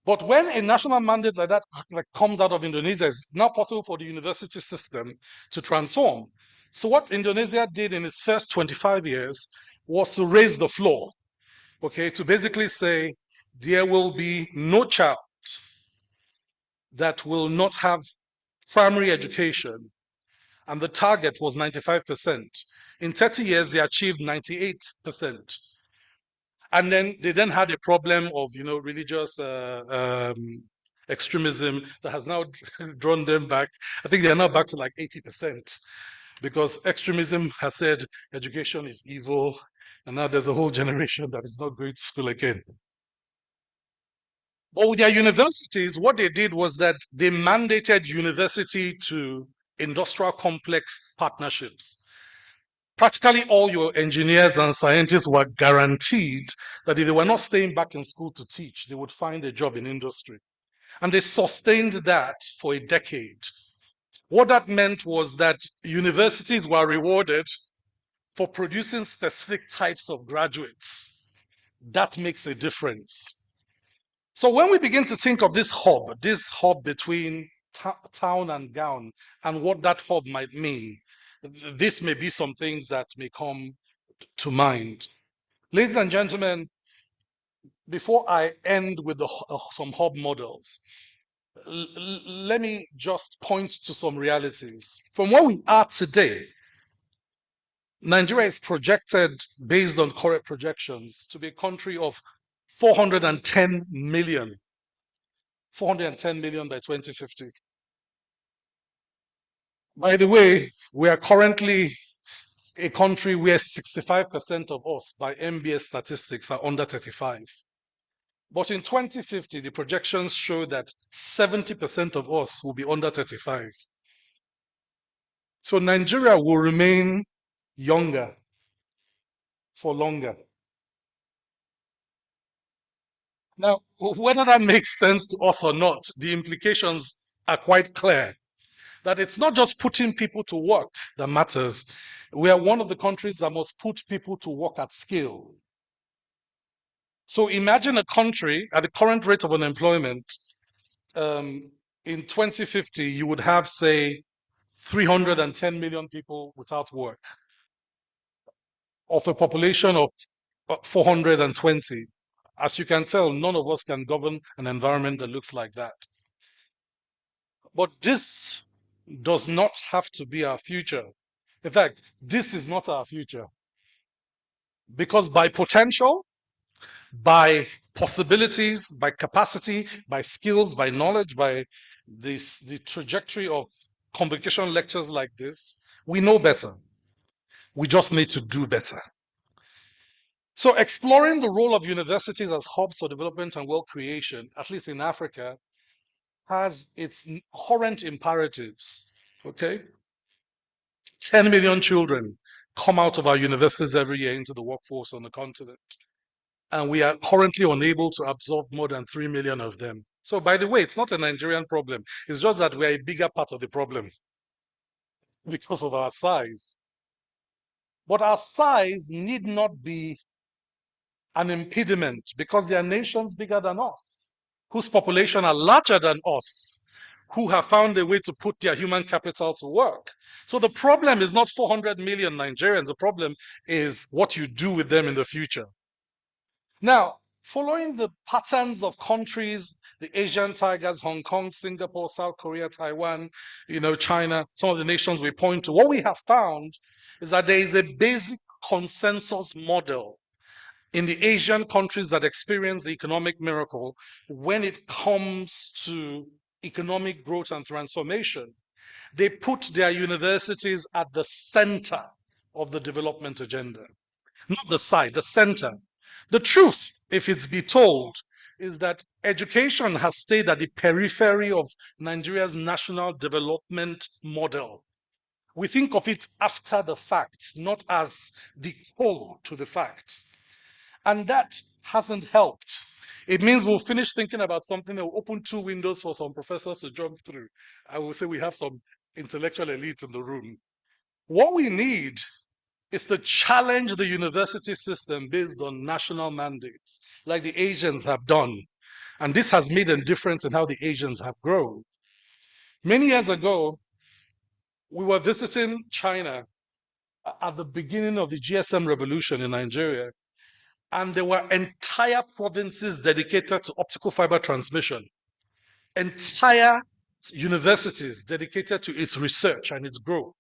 But when a national mandate like comes out of Indonesia, it's now possible for the university system to transform. So what Indonesia did in its first 25 years was to raise the floor, okay, to basically say there will be no child that will not have primary education, and the target was 95%. In 30 years, they achieved 98%. And then they then had a problem of, religious extremism that has now drawn them back. I think they are now back to like 80% because extremism has said education is evil, and now there's a whole generation that is not going to school again. But with their universities, what they did was that they mandated university to industrial complex partnerships. Practically all your engineers and scientists were guaranteed that if they were not staying back in school to teach, they would find a job in industry. And they sustained that for a decade. What that meant was that universities were rewarded for producing specific types of graduates. That makes a difference. So when we begin to think of this hub between town and gown, and what that hub might mean, this may be some things that may come to mind. Ladies and gentlemen, before I end with some hub models, let me just point to some realities. From where we are today, Nigeria is projected, based on current projections, to be a country of 410 million. 410 million by 2050. By the way, we are currently a country where 65% of us, by MBS statistics, are under 35. But in 2050, the projections show that 70% of us will be under 35. So Nigeria will remain younger for longer. Now, whether that makes sense to us or not, the implications are quite clear. That it's not just putting people to work that matters. We are one of the countries that must put people to work at scale. So imagine a country at the current rate of unemployment, in 2050, you would have, say, 310 million people without work, of a population of 420. As you can tell, none of us can govern an environment that looks like that. But this does not have to be our future. In fact, this is not our future. Because by potential, by possibilities, by capacity, by skills, by knowledge, by the trajectory of convocation lectures like this, we know better. We just need to do better. So exploring the role of universities as hubs for development and wealth creation, at least in Africa, has its current imperatives, okay? 10 million children come out of our universities every year into the workforce on the continent. And we are currently unable to absorb more than 3 million of them. So by the way, it's not a Nigerian problem. It's just that we're a bigger part of the problem because of our size. But our size need not be an impediment because there are nations bigger than us, whose population are larger than us, who have found a way to put their human capital to work. So the problem is not 400 million Nigerians. The problem is what you do with them in the future. Now, following the patterns of countries, the Asian tigers, Hong Kong, Singapore, South Korea, Taiwan, China, some of the nations we point to, what we have found is that there is a basic consensus model in the Asian countries that experience the economic miracle when it comes to economic growth and transformation. They put their universities at the center of the development agenda, not the side, the center. The truth, if it's be told, is that education has stayed at the periphery of Nigeria's national development model. We think of it after the fact, not as the core to the fact. And that hasn't helped. It means we'll finish thinking about something that will open two windows for some professors to jump through. I will say we have some intellectual elite in the room. What we need is to challenge the university system based on national mandates, like the Asians have done. And this has made a difference in how the Asians have grown. Many years ago, we were visiting China at the beginning of the GSM revolution in Nigeria, and there were entire provinces dedicated to optical fiber transmission, entire universities dedicated to its research and its growth.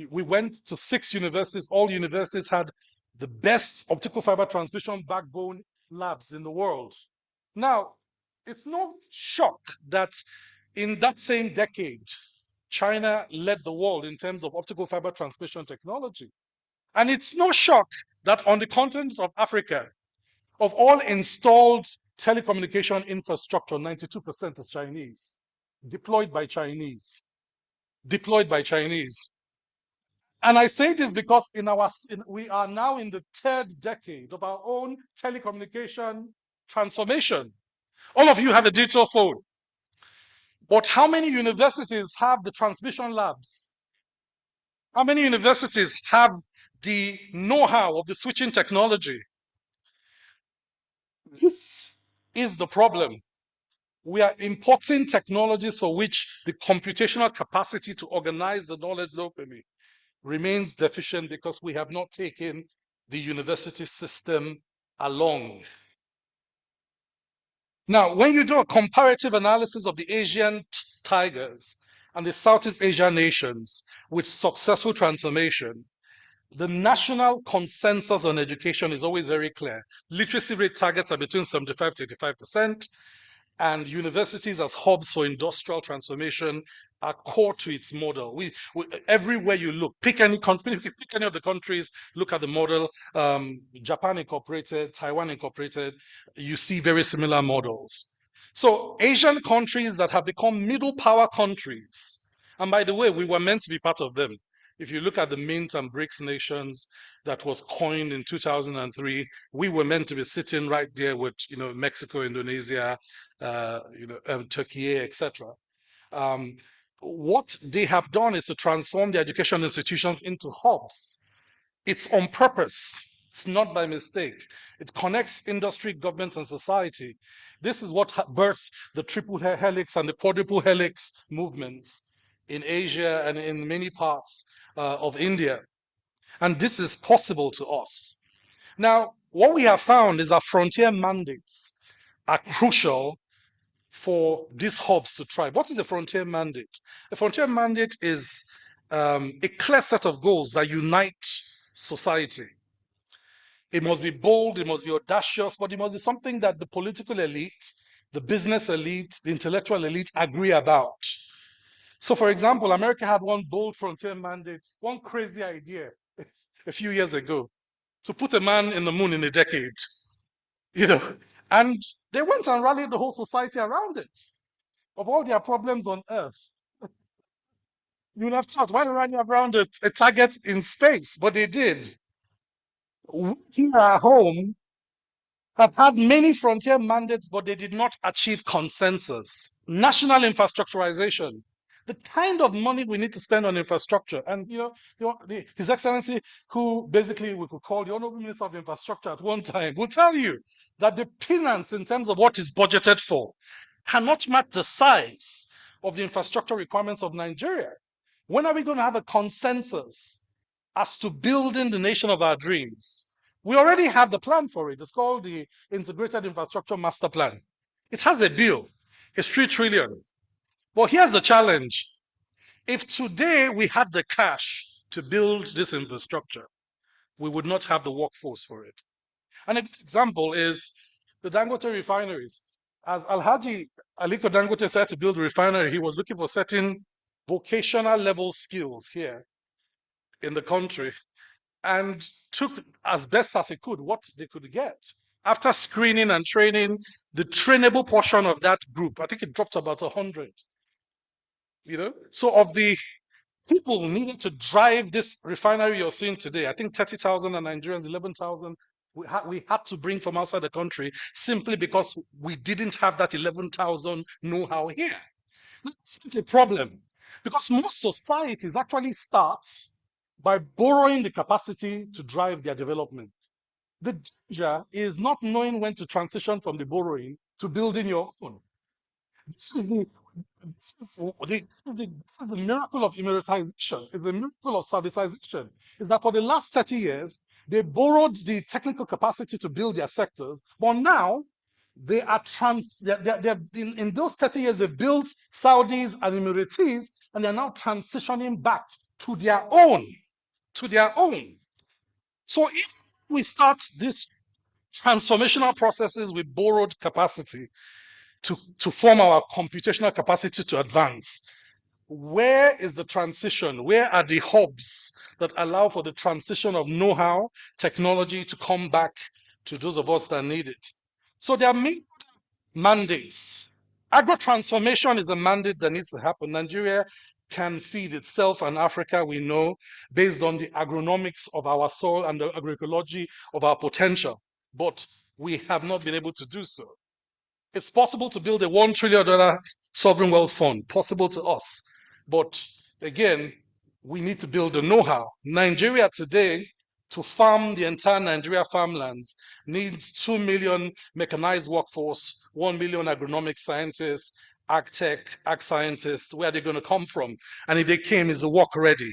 We went to 6 universities. All universities had the best optical fiber transmission backbone labs in the world. Now, it's no shock that in that same decade, China led the world in terms of optical fiber transmission technology. And it's no shock that on the continent of Africa, of all installed telecommunication infrastructure, 92% is Chinese, deployed by Chinese, deployed by Chinese. And I say this because we are now in the 3rd decade of our own telecommunication transformation. All of you have a digital phone. But how many universities have the transmission labs? How many universities have the know-how of the switching technology? This is the problem. We are importing technologies for which the computational capacity to organize the knowledge locally remains deficient because we have not taken the university system along. Now, when you do a comparative analysis of the Asian tigers and the Southeast Asian nations with successful transformation, the national consensus on education is always very clear. Literacy rate targets are between 75 to 85%, and universities as hubs for industrial transformation are core to its model. Everywhere you look, pick any country, pick any of the countries, look at the model. Japan incorporated, Taiwan incorporated, you see very similar models. So Asian countries that have become middle power countries, and by the way, we were meant to be part of them. If you look at the Mint and BRICS nations that was coined in 2003, we were meant to be sitting right there with, Mexico, Indonesia, Turkey, etc. What they have done is to transform the education institutions into hubs. It's on purpose. It's not by mistake. It connects industry, government, and society. This is what birthed the triple helix and the quadruple helix movements in Asia and in many parts of India. And this is possible to us. Now, what we have found is that frontier mandates are crucial for these hubs to thrive. What is a frontier mandate? A frontier mandate is a clear set of goals that unite society. It must be bold, it must be audacious, but it must be something that the political elite, the business elite, the intellectual elite agree about. So, for example, America had one bold frontier mandate, one crazy idea a few years ago to put a man in the moon in a decade, and they went and rallied the whole society around it. Of all their problems on Earth, you would have thought, why rally around a target in space? But they did. We here at home have had many frontier mandates, but they did not achieve consensus. National infrastructurization, the kind of money we need to spend on infrastructure. And His Excellency, who basically we could call the Honorable Minister of Infrastructure at one time, will tell you that the peanuts in terms of what is budgeted for cannot match the size of the infrastructure requirements of Nigeria. When are we going to have a consensus as to building the nation of our dreams? We already have the plan for it. It's called the Integrated Infrastructure Master Plan. It has a bill. It's 3 trillion. But here's the challenge. If today we had the cash to build this infrastructure, we would not have the workforce for it. And a good example is the Dangote refineries. As Alhaji Aliko Dangote said to build a refinery, he was looking for certain vocational level skills here in the country, and took as best as he could what they could get. After screening and training, the trainable portion of that group, I think it dropped about 100. So of the people needed to drive this refinery you're seeing today, I think 30,000 are Nigerians, 11,000 we had to bring from outside the country simply because we didn't have that 11,000 know-how here. That's a problem, because most societies actually start by borrowing the capacity to drive their development. The danger is not knowing when to transition from the borrowing to building your own. This is the miracle of emeritisation. It's the miracle of servicization. Is that for the last 30 years, they borrowed the technical capacity to build their sectors, but now they are in those 30 years, they built Saudis and Emiratis, and they're now transitioning back to their own, So if we start these transformational processes with borrowed capacity to form our computational capacity to advance, where is the transition? Where are the hubs that allow for the transition of know-how, technology to come back to those of us that need it? So there are many mandates. Agro-transformation is a mandate that needs to happen. Nigeria can feed itself and Africa, we know, based on the agronomics of our soil and the agroecology of our potential. But we have not been able to do so. It's possible to build a $1 trillion sovereign wealth fund, possible to us. But again, we need to build the know-how. Nigeria today, to farm the entire Nigeria farmlands, needs 2 million mechanized workforce, 1 million agronomic scientists, ag tech, ag scientists. Where are they going to come from? And if they came, is the work ready?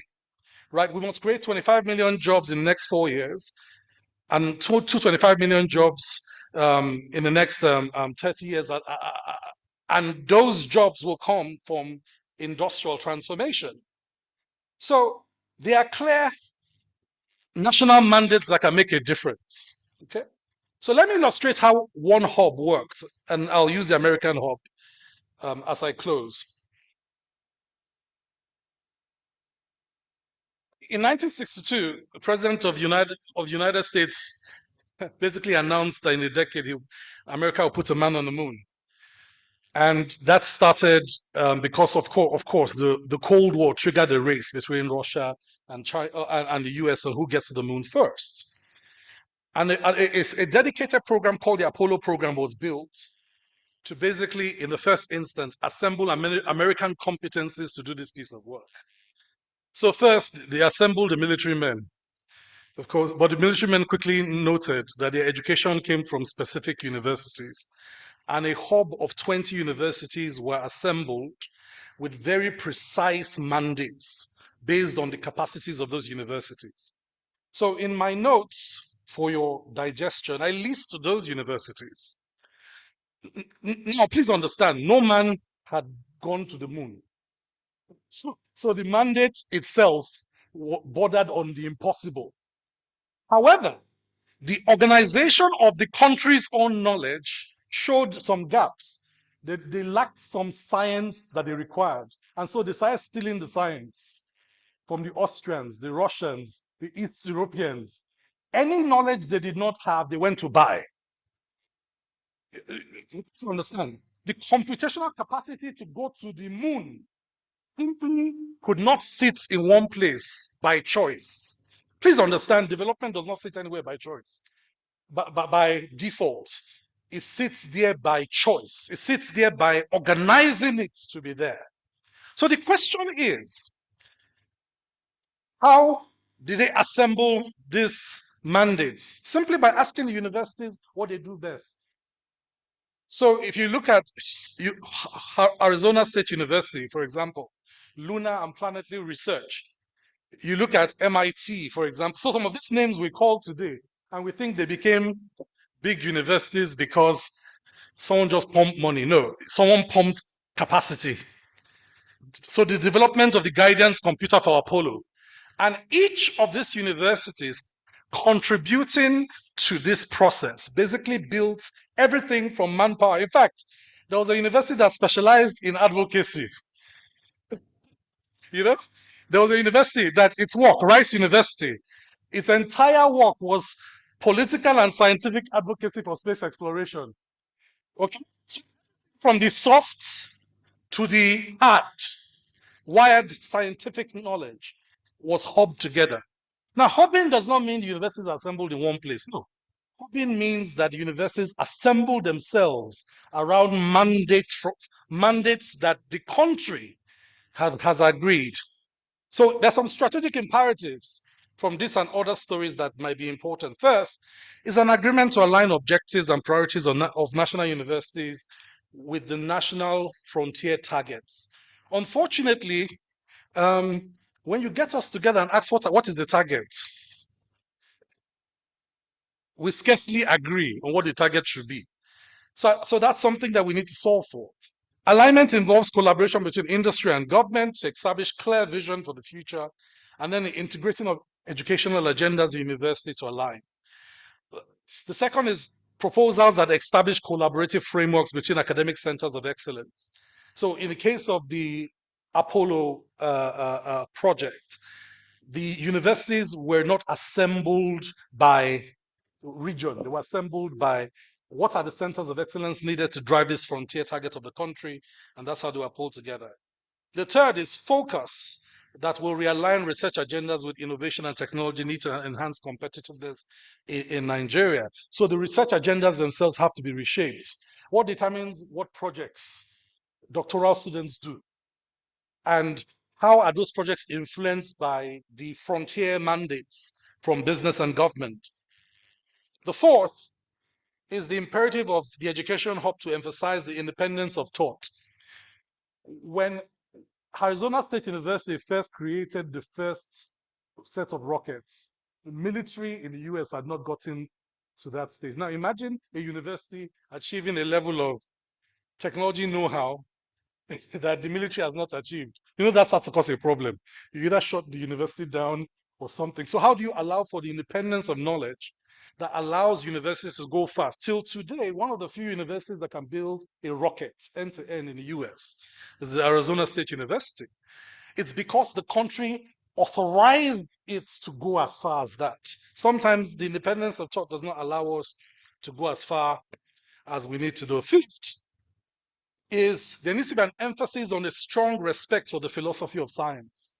Right? We must create 25 million jobs in the next 4 years and 225 million jobs in the next 30 years. And those jobs will come from industrial transformation. So there are clear national mandates that can make a difference. Okay. So let me illustrate how one hub worked, and I'll use the American hub as I close. In 1962, the president of the United States basically announced that in a decade, America will put a man on the moon. And that started because, of course, the Cold War triggered a race between Russia and China and the US on who gets to the moon first. And a dedicated program called the Apollo program was built to basically, in the first instance, assemble American competencies to do this piece of work. So first, they assembled the military men, of course, but the military men quickly noted that their education came from specific universities. And a hub of 20 universities were assembled with very precise mandates based on the capacities of those universities. So in my notes for your digestion, I list those universities. Now, please understand, no man had gone to the moon. So the mandate itself bordered on the impossible. However, the organization of the country's own knowledge showed some gaps. They lacked some science that they required. And so they started stealing the science from the Austrians, the Russians, the East Europeans. Any knowledge they did not have, they went to buy. You understand? The computational capacity to go to the moon simply could not sit in one place by choice. Please understand, development does not sit anywhere by choice. But by default, it sits there by choice. It sits there by organizing it to be there. So the question is, how did they assemble these mandates? Simply by asking the universities what they do best. So if you look at Arizona State University, for example, lunar and planetary research, you look at MIT, for example. So some of these names we call today, and we think they became big universities because someone just pumped money. No, someone pumped capacity. So the development of the guidance computer for Apollo, and each of these universities contributing to this process basically built everything from manpower. In fact, there was a university that specialized in advocacy. There was a university that its work, Rice University, its entire work was political and scientific advocacy for space exploration. Okay, from the soft to the hard, wired scientific knowledge was hubbed together. Now, hubbing does not mean universities are assembled in one place. No. Hubbing means that universities assemble themselves around mandates that the country has agreed. So there's some strategic imperatives from this and other stories that might be important. First is an agreement to align objectives and priorities of national universities with the national frontier targets. Unfortunately, when you get us together and ask what is the target, we scarcely agree on what the target should be. So that's something that we need to solve for. Alignment involves collaboration between industry and government to establish clear vision for the future, and then the integrating of educational agendas in university to align. The second is proposals that establish collaborative frameworks between academic centers of excellence. So in the case of the Apollo project, the universities were not assembled by region. They were assembled by what are the centers of excellence needed to drive this frontier target of the country, and that's how they were pulled together. The third is focus that will realign research agendas with innovation and technology need to enhance competitiveness in Nigeria. So the research agendas themselves have to be reshaped. What determines what projects doctoral students do? And how are those projects influenced by the frontier mandates from business and government? The fourth is the imperative of the education hub to emphasize the independence of thought. When Arizona State University first created the first set of rockets, the military in the US had not gotten to that stage. Now imagine a university achieving a level of technology know-how that the military has not achieved. You know, that starts to cause a problem. You either shut the university down or something. So how do you allow for the independence of knowledge that allows universities to go fast? Till today, one of the few universities that can build a rocket end-to-end in the US is the Arizona State University. It's because the country authorized it to go as far as that. Sometimes the independence of thought does not allow us to go as far as we need to do. Fifth, is there needs to be an emphasis on a strong respect for the philosophy of science.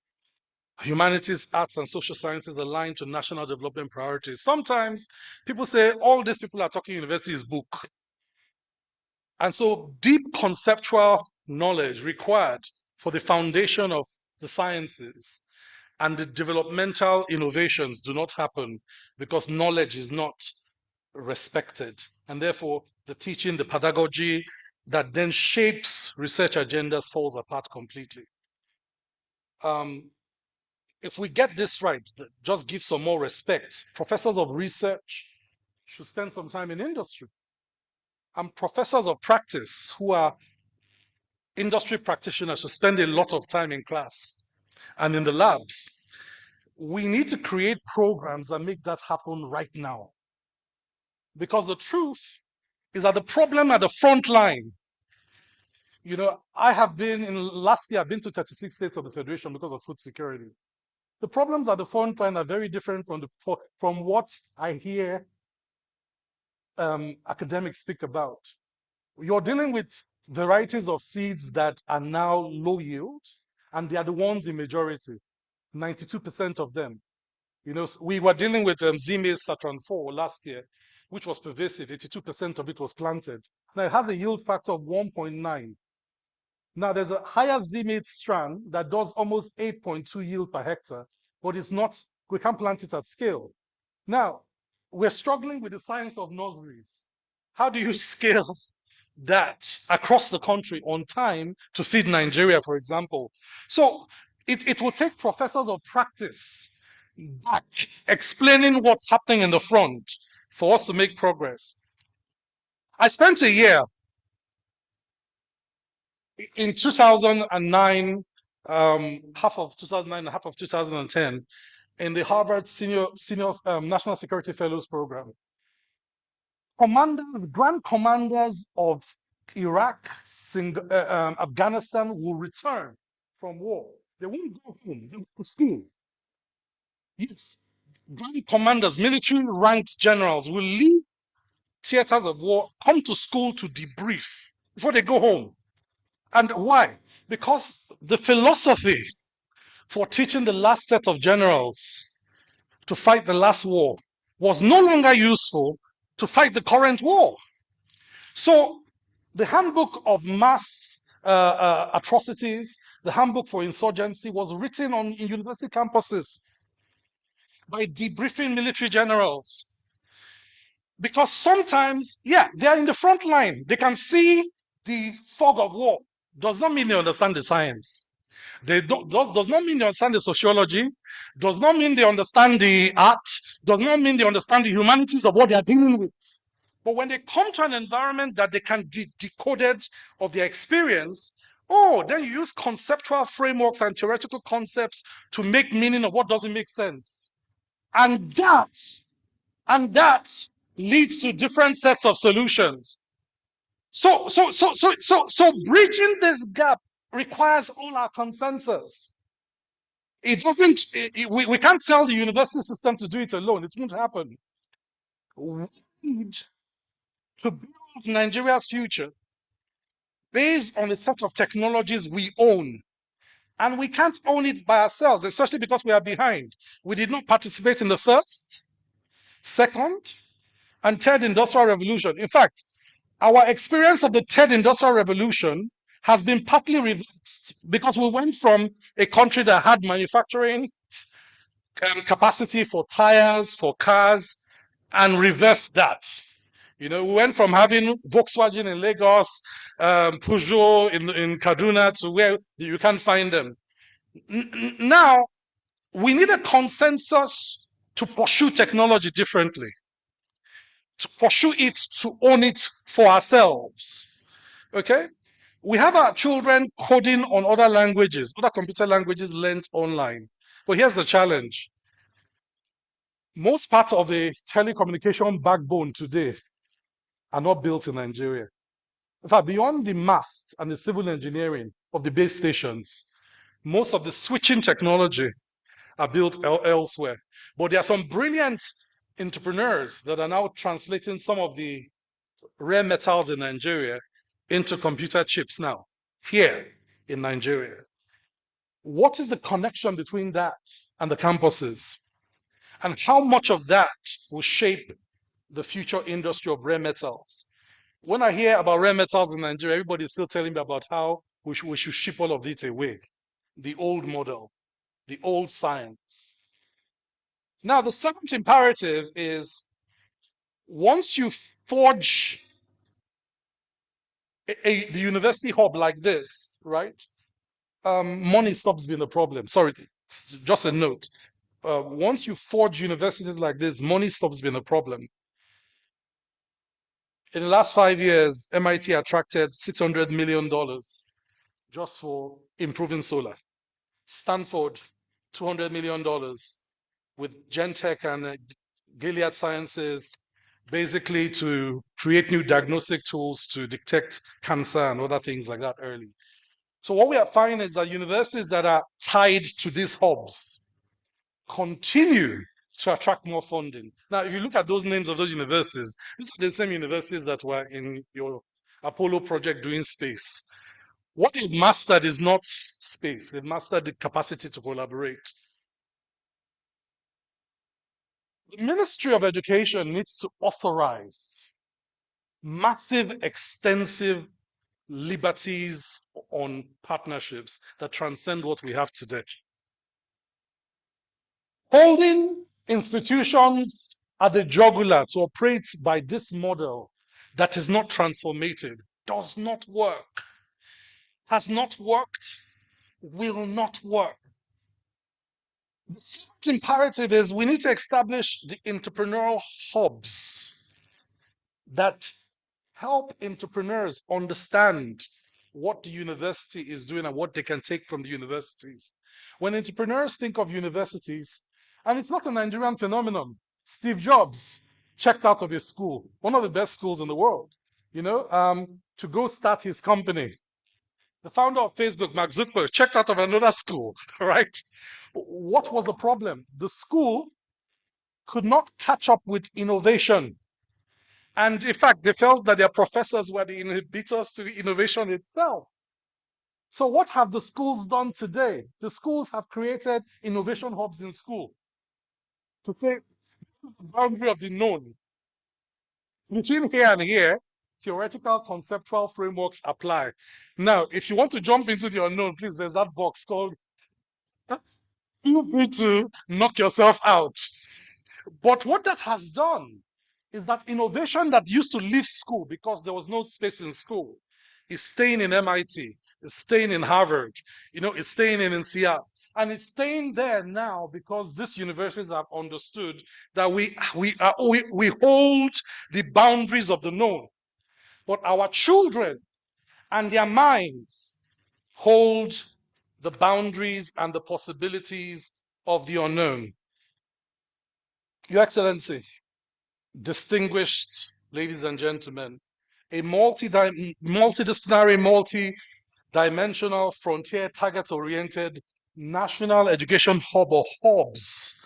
Humanities, arts, and social sciences aligned to national development priorities. Sometimes people say all these people are talking university is book. And so deep conceptual knowledge required for the foundation of the sciences and the developmental innovations do not happen because knowledge is not respected. And therefore, the teaching, the pedagogy that then shapes research agendas falls apart completely. If we get this right, just give some more respect. Professors of research should spend some time in industry. And professors of practice who are industry practitioners should spend a lot of time in class and in the labs. We need to create programs that make that happen right now. Because the truth is that the problem at the front line, you know, I have been in last year, I've been to 36 states of the Federation because of food security. The problems at the front line are very different from what I hear academics speak about. You're dealing with varieties of seeds that are now low yield, and they are the ones in majority, 92% of them. You know, we were dealing with Z-maize Saturn 4 last year, which was pervasive. 82% of it was planted. Now it has a yield factor of 1.9. Now there's a higher Z-maize strand that does almost 8.2 yield per hectare, but it's not, we can't plant it at scale. Now, we're struggling with the science of nurseries. How do you scale that across the country on time to feed Nigeria, for example? So it will take professors of practice back explaining what's happening in the front for us to make progress. I spent a year in 2009, half of 2009 and half of 2010, in the Harvard Senior National Security Fellows Program. Grand commanders of Iraq, Afghanistan will return from war. They won't go home, they'll go to school. Yes, grand commanders, military ranked generals will leave theaters of war, come to school to debrief before they go home. And why? Because the philosophy for teaching the last set of generals to fight the last war was no longer useful to fight the current war. So the handbook of mass atrocities, the handbook for insurgency was written in university campuses by debriefing military generals. Because sometimes, yeah, they are in the front line. They can see the fog of war does not mean they understand the science. Does not mean they understand the sociology, does not mean they understand the art, does not mean they understand the humanities of what they are dealing with. But when they come to an environment that they can be decoded of their experience, oh, then you use conceptual frameworks and theoretical concepts to make meaning of what doesn't make sense. And that leads to different sets of solutions. So bridging this gap requires all our consensus. It doesn't, we can't tell the university system to do it alone. It won't happen. We need to build Nigeria's future based on a set of technologies we own. And we can't own it by ourselves, especially because we are behind. We did not participate in the first, second, and third industrial revolution. In fact, our experience of the third industrial revolution has been partly reversed because we went from a country that had manufacturing capacity for tires, for cars, and reversed that. We went from having Volkswagen in Lagos, Peugeot in Kaduna to where you can't find them. Now, we need a consensus to pursue technology differently, to pursue it, to own it for ourselves. Okay? We have our children coding on other languages, other computer languages learned online. But here's the challenge. Most parts of the telecommunication backbone today are not built in Nigeria. In fact, beyond the mast and the civil engineering of the base stations, most of the switching technology are built elsewhere. But there are some brilliant entrepreneurs that are now translating some of the rare metals in Nigeria into computer chips now, here in Nigeria. What is the connection between that and the campuses? And how much of that will shape the future industry of rare metals? When I hear about rare metals in Nigeria, everybody is still telling me about how we should ship all of it away. The old model, the old science. Now, the second imperative is once you forge the university hub like this, right? Money stops being a problem. Sorry, just a note. Once you forge universities like this, money stops being a problem. In the last 5 years, MIT attracted $600 million just for improving solar. Stanford, $200 million with Gentech and Gilead Sciences, basically to create new diagnostic tools to detect cancer and other things like that early. So what we are finding is that universities that are tied to these hubs continue to attract more funding. Now, if you look at those names of those universities, these are the same universities that were in your Apollo project doing space. What they've mastered is not space. They've mastered the capacity to collaborate. The Ministry of Education needs to authorize massive, extensive liberties on partnerships that transcend what we have today. Holding institutions at the jugular to operate by this model that is not transformative does not work, has not worked, will not work. The second imperative is we need to establish the entrepreneurial hubs that help entrepreneurs understand what the university is doing and what they can take from the universities. When entrepreneurs think of universities, and it's not a Nigerian phenomenon, Steve Jobs checked out of his school, one of the best schools in the world, to go start his company. The founder of Facebook, Mark Zuckerberg, checked out of another school, right? What was the problem? The school could not catch up with innovation. And in fact, they felt that their professors were the inhibitors to innovation itself. So what have the schools done today? The schools have created innovation hubs in school to say the boundary of the known. Between here and here, theoretical conceptual frameworks apply. Now, if you want to jump into the unknown, please, there's that box called feel free to knock yourself out. But what that has done is that innovation that used to leave school because there was no space in school It's staying in MIT. It's staying in Harvard. It's staying in NCR. And it's staying there now because these universities have understood that we hold the boundaries of the known. But our children and their minds hold the boundaries and the possibilities of the unknown. Your Excellency, distinguished ladies and gentlemen, a multidisciplinary, multi-dimensional, frontier, target-oriented national education hub or hubs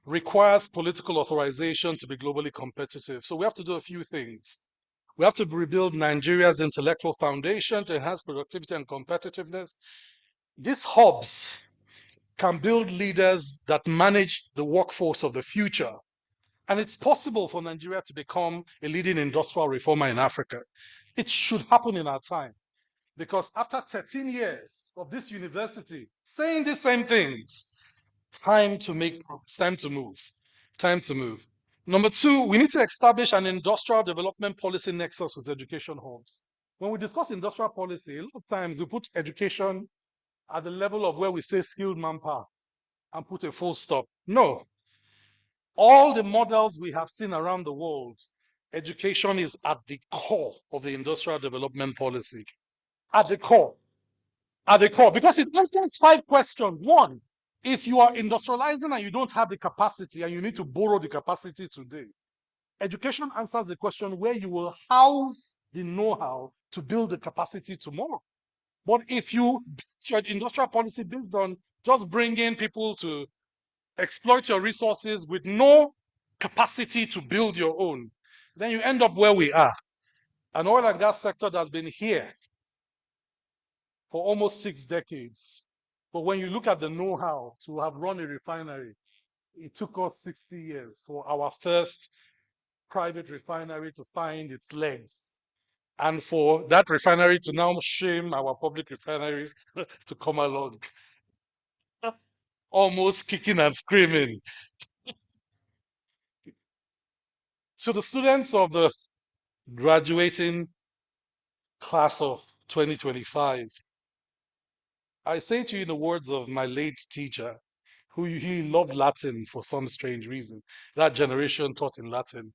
requires political authorization to be globally competitive. So we have to do a few things. We have to rebuild Nigeria's intellectual foundation to enhance productivity and competitiveness. These hubs can build leaders that manage the workforce of the future. And it's possible for Nigeria to become a leading industrial reformer in Africa. It should happen in our time. Because after 13 years of this university saying the same things, time to move. Time to move. Number two, we need to establish an industrial development policy nexus with education hubs. When we discuss industrial policy, a lot of times we put education at the level of where we say skilled manpower and put a full stop. No. All the models we have seen around the world, education is at the core of the industrial development policy. At the core. At the core. Because it answers 5 questions. One, if you are industrializing and you don't have the capacity and you need to borrow the capacity today, education answers the question where you will house the know-how to build the capacity tomorrow. But if you build your industrial policy based on just bringing people to exploit your resources with no capacity to build your own, then you end up where we are. An oil and gas sector that's been here for almost 6 decades. But when you look at the know-how to have run a refinery, it took us 60 years for our first private refinery to find its legs. And for that refinery to now shame our public refineries to come along. Almost kicking and screaming. So the students of the graduating class of 2025, I say to you in the words of my late teacher, who he loved Latin for some strange reason. That generation taught in Latin.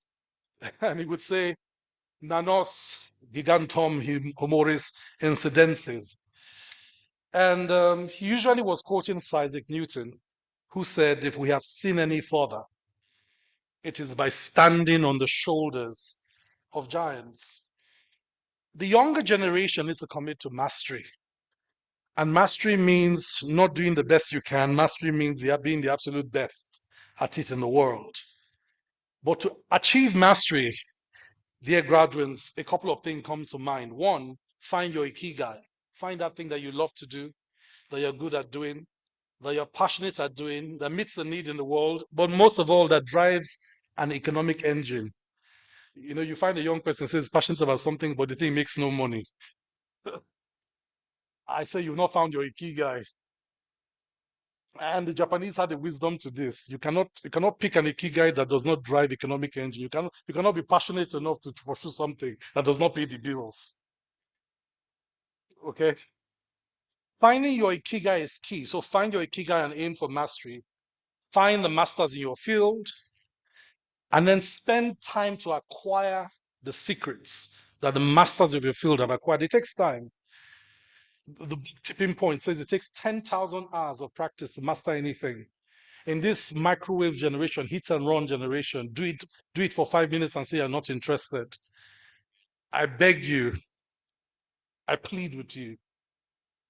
And he would say, nanos gigantom humoris incidenses. And he usually was quoting Sir Isaac Newton, who said, if we have seen any further, it is by standing on the shoulders of giants. The younger generation needs to commit to mastery. And mastery means not doing the best you can. Mastery means being the absolute best at it in the world. But to achieve mastery, dear graduates, a couple of things come to mind. One, find your ikigai. Find that thing that you love to do, that you're good at doing, that you're passionate at doing, that meets the need in the world, but most of all, that drives an economic engine. You find a young person says passionate about something, but the thing makes no money. I say you've not found your ikigai. And the Japanese had the wisdom to this. You cannot pick an ikigai that does not drive economic engine. You cannot be passionate enough to pursue something that does not pay the bills. Okay? Finding your ikigai is key. So find your ikigai and aim for mastery. Find the masters in your field, and then spend time to acquire the secrets that the masters of your field have acquired. It takes time. The tipping point says it takes 10,000 hours of practice to master anything. In this microwave generation, hit and run generation, do it for 5 minutes and say you're not interested. I beg you, I plead with you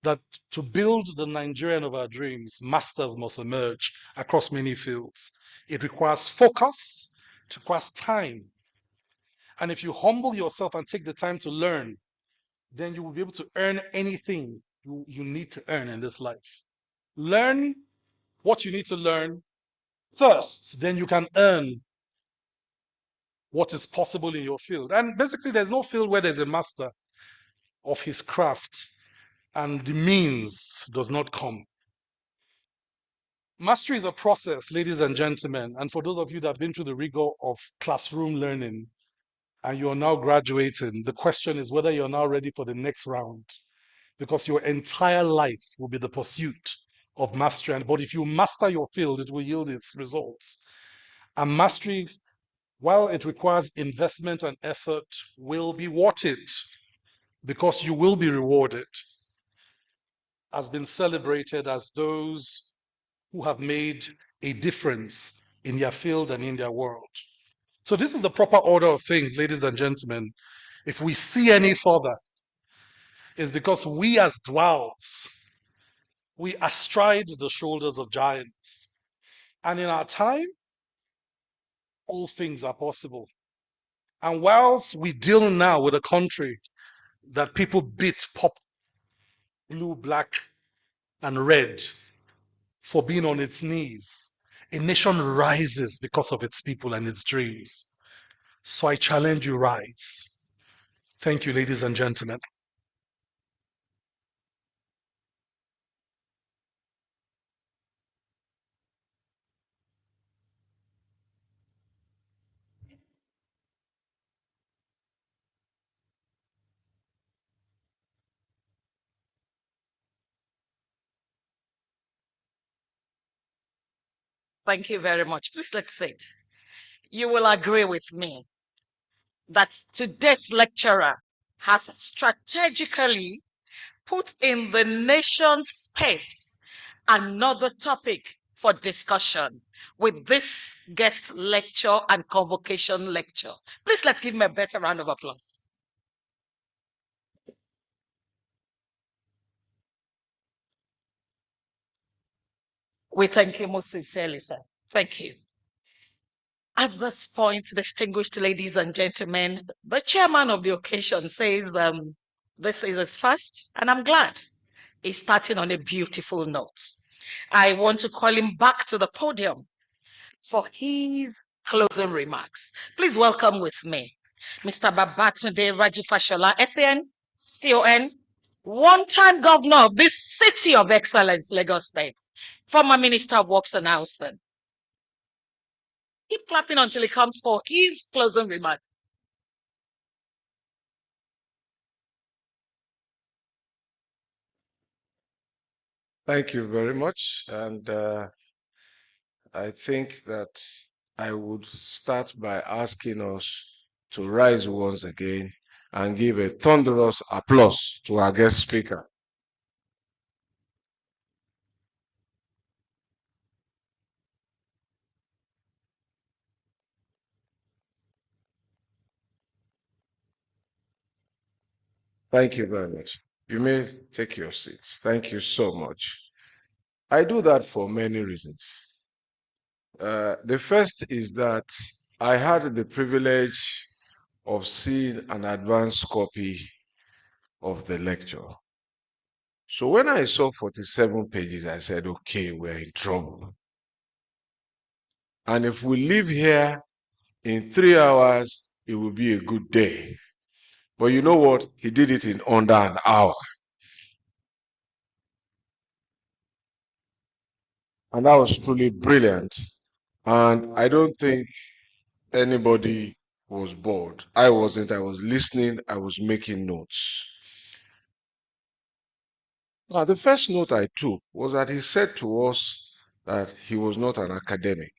that to build the Nigerian of our dreams, masters must emerge across many fields. It requires focus, it requires time. And if you humble yourself and take the time to learn, then you will be able to earn anything you need to earn in this life. Learn what you need to learn first, then you can earn what is possible in your field. And basically, there's no field where there's a master of his craft and the means does not come. Mastery is a process, ladies and gentlemen. And for those of you that have been through the rigor of classroom learning, and you're now graduating, the question is whether you're now ready for the next round, because your entire life will be the pursuit of mastery. But if you master your field, it will yield its results. And mastery, while it requires investment and effort, will be worth it, because you will be rewarded, has been celebrated as those who have made a difference in their field and in their world. So this is the proper order of things, ladies and gentlemen. If we see any further, it's because we as dwarves, we astride the shoulders of giants. And in our time, all things are possible. And whilst we deal now with a country that people beat pop, blue, black, and red for being on its knees, a nation rises because of its people and its dreams. So I challenge you, rise. Thank you, ladies and gentlemen. Thank you very much. Please let's sit. You will agree with me that today's lecturer has strategically put in the nation's space another topic for discussion with this guest lecture and convocation lecture. Please let's give him a better round of applause. We thank you most sincerely, sir. Thank you. At this point, distinguished ladies and gentlemen, the chairman of the occasion says this is his first, and I'm glad he's starting on a beautiful note. I want to call him back to the podium for his closing remarks. Please welcome with me Mr. Babatunde Raji Fashola, SAN, CON, one-time governor of this city of excellence, Lagos State, former Minister of Works and Housing. Keep clapping until he comes for his closing remarks. Thank you very much. And I think that I would start by asking us to rise once again and give a thunderous applause to our guest speaker. Thank you very much. You may take your seats. Thank you so much. I do that for many reasons. The first is that I had the privilege of seeing an advanced copy of the lecture. So when I saw 47 pages, I said, okay, we're in trouble. And if we leave here in 3 hours, it will be a good day. But you know what? He did it in under an hour. And that was truly brilliant. And I don't think anybody was bored. I wasn't. I was listening. I was making notes. Now, the first note I took was that he said to us that he was not an academic.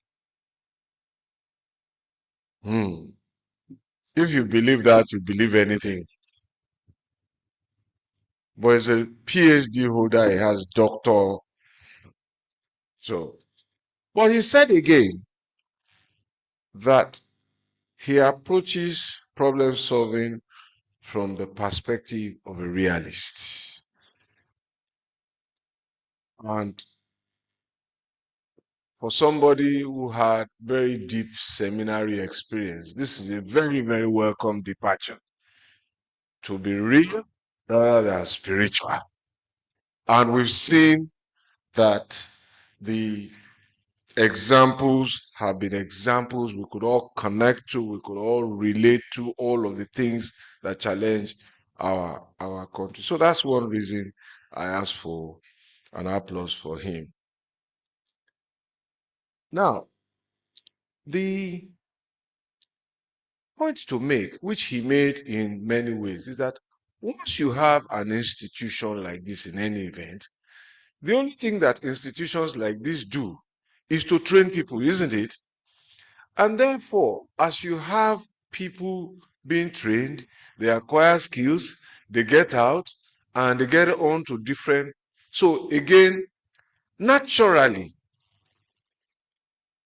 If you believe that, you believe anything. But he's a PhD holder, he has doctor. So, but he said again that he approaches problem solving from the perspective of a realist. And for somebody who had very deep seminary experience, this is a very, very welcome departure to be real rather than spiritual. And we've seen that the examples have been examples we could all connect to, we could all relate to, all of the things that challenge our country. So that's one reason I asked for an applause for him. Now, the point to make, which he made in many ways, is that once you have an institution like this in any event, the only thing that institutions like this do is to train people, isn't it? And therefore, as you have people being trained, they acquire skills, they get out, and they get on to different. So again, naturally,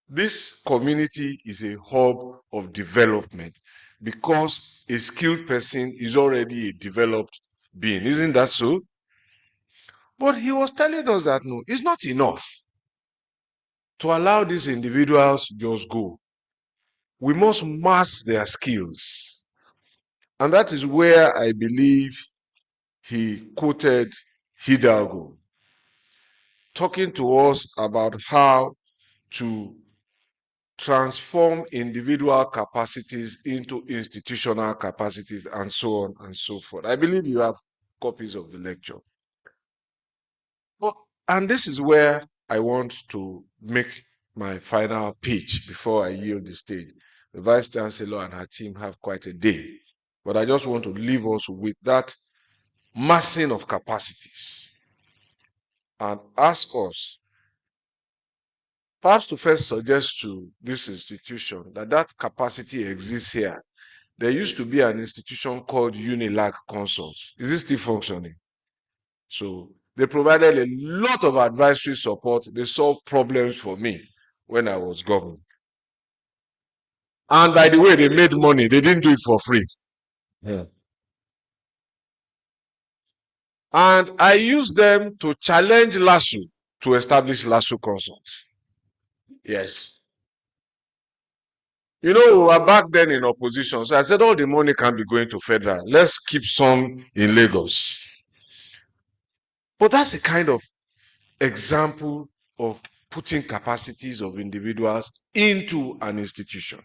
this community is a hub of development because a skilled person is already a developed being. Isn't that so? But he was telling us that no, it's not enough to allow these individuals just go. We must master their skills. And that is where I believe he quoted Hidalgo, talking to us about how to transform individual capacities into institutional capacities and so on and so forth. I believe you have copies of the lecture. And this is where I want to make my final pitch before I yield the stage. The Vice Chancellor and her team have quite a day, but I just want to leave us with that massing of capacities and ask us perhaps to first suggest to this institution that that capacity exists here. There used to be an institution called Unilag Consults. Is it still functioning? So they provided a lot of advisory support. They solved problems for me when I was governor. And by the way, they made money. They didn't do it for free. Yeah. And I used them to challenge LASU to establish LASU Consults. Yes. You know, we were back then in opposition. So I said, all the money can be going to federal. Let's keep some in Lagos. But that's a kind of example of putting capacities of individuals into an institution.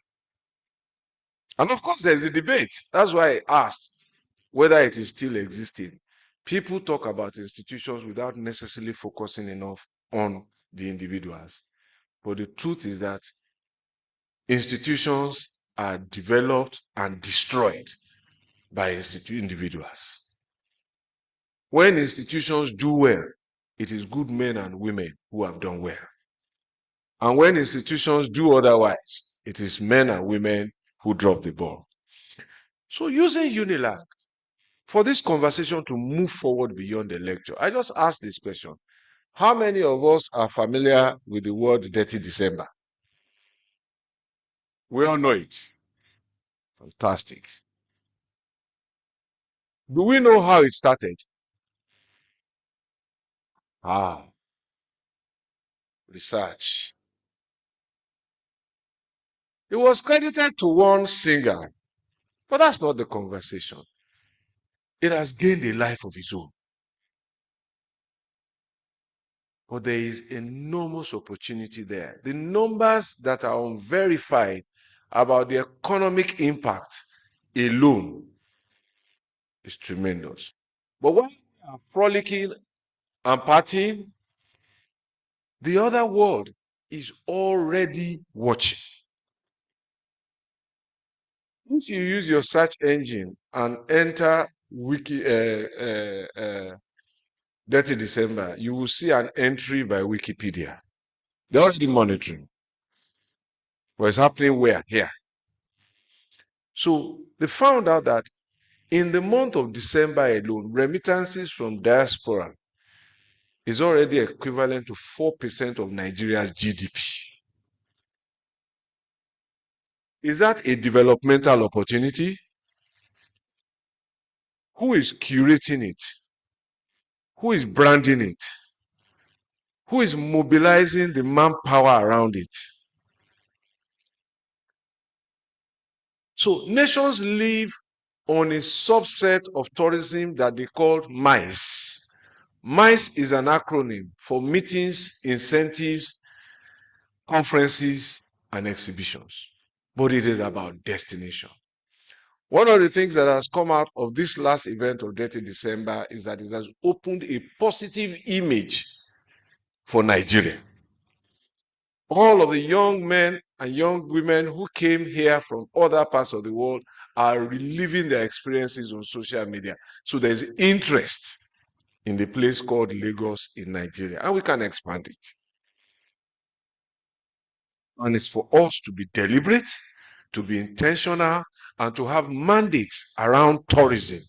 And of course, there's a debate. That's why I asked whether it is still existing. People talk about institutions without necessarily focusing enough on the individuals. But the truth is that institutions are developed and destroyed by individuals. When institutions do well, it is good men and women who have done well. And when institutions do otherwise, it is men and women who drop the ball. So using Unilag for this conversation to move forward beyond the lecture, I just asked this question. How many of us are familiar with the word Dirty December? We all know it. Fantastic. Do we know how it started? Research. It was credited to one singer, but that's not the conversation. It has gained a life of its own. But there is enormous opportunity there. The numbers that are unverified about the economic impact alone is tremendous. But while we are frolicking and partying, the other world is already watching. If you use your search engine and enter Dirty December, you will see an entry by Wikipedia. They're already monitoring what's happening where? Here. So they found out that in the month of December alone, remittances from diaspora is already equivalent to 4% of Nigeria's GDP. Is that a developmental opportunity? Who is curating it? Who is branding it? Who is mobilizing the manpower around it? So nations live on a subset of tourism that they call MICE. MICE is an acronym for meetings, incentives, conferences, and exhibitions. But it is about destination. One of the things that has come out of this last event of Dirty December is that it has opened a positive image for Nigeria. All of the young men and young women who came here from other parts of the world are reliving their experiences on social media. So there's interest in the place called Lagos in Nigeria, and we can expand it. And it's for us to be deliberate, to be intentional, and to have mandates around tourism.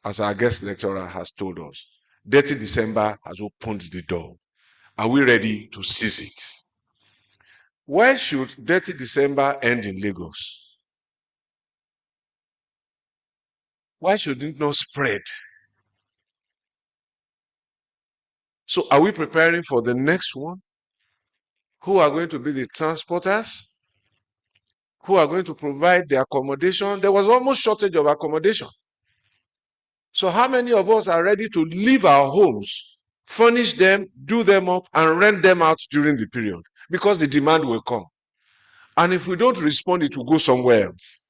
As our guest lecturer has told us, Dirty December has opened the door. Are we ready to seize it? Why should Dirty December end in Lagos? Why should it not spread? So are we preparing for the next one? Who are going to be the transporters? Who are going to provide the accommodation? There was almost shortage of accommodation. So how many of us are ready to leave our homes, furnish them, do them up, and rent them out during the period? Because the demand will come. And if we don't respond, it will go somewhere else.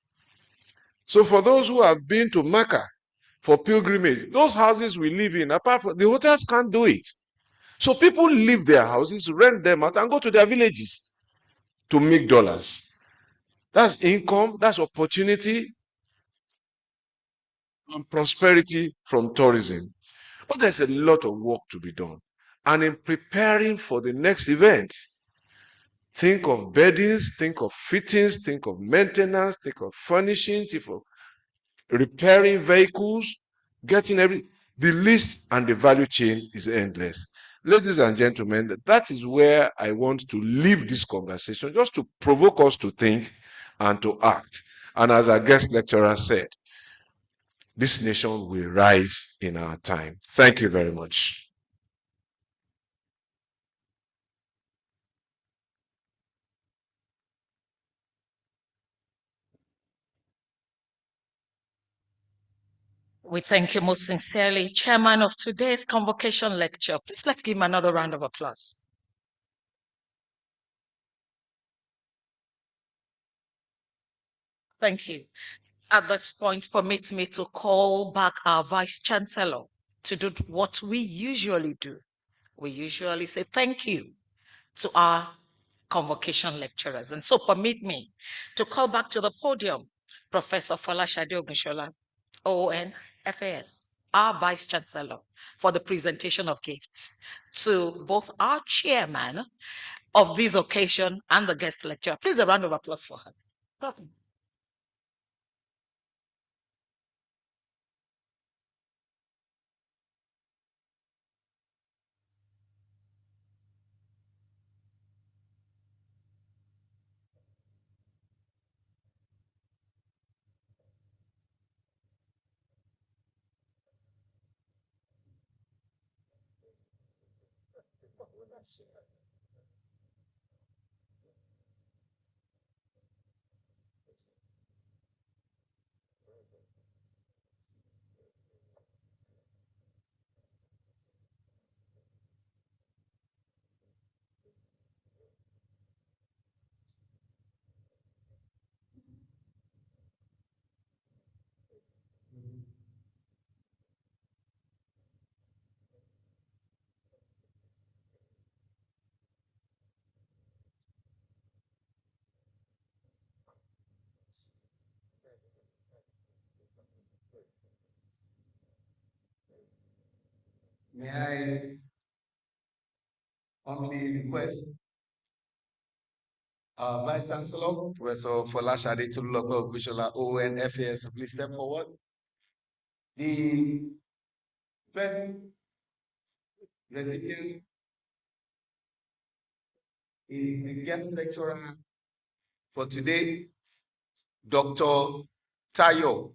So for those who have been to Mecca for pilgrimage, those houses we live in, apart from the hotels, can't do it. So people leave their houses, rent them out, and go to their villages to make dollars. That's income, that's opportunity and prosperity from tourism. But there's a lot of work to be done. And in preparing for the next event, think of beddings, think of fittings, think of maintenance, think of furnishing, think of repairing vehicles, getting everything. The list and the value chain is endless. Ladies and gentlemen, that is where I want to leave this conversation, just to provoke us to think and to act. And as our guest lecturer said, this nation will rise in our time. Thank you very much. We thank you most sincerely, Chairman of today's Convocation Lecture. Please let's give him another round of applause. Thank you. At this point, permit me to call back our Vice Chancellor to do what we usually do. We usually say thank you to our convocation lecturers. And so permit me to call back to the podium Professor Folashade Ogunshola, OON, FAS, our Vice Chancellor, for the presentation of gifts to both our chairman of this occasion and the guest lecturer. Please a round of applause for her. Prof. May I humbly request our Vice Chancellor, Professor Folashade Ogunshola, ONFAS, to please step forward. The first recipient is the guest lecturer for today, Dr. Tayo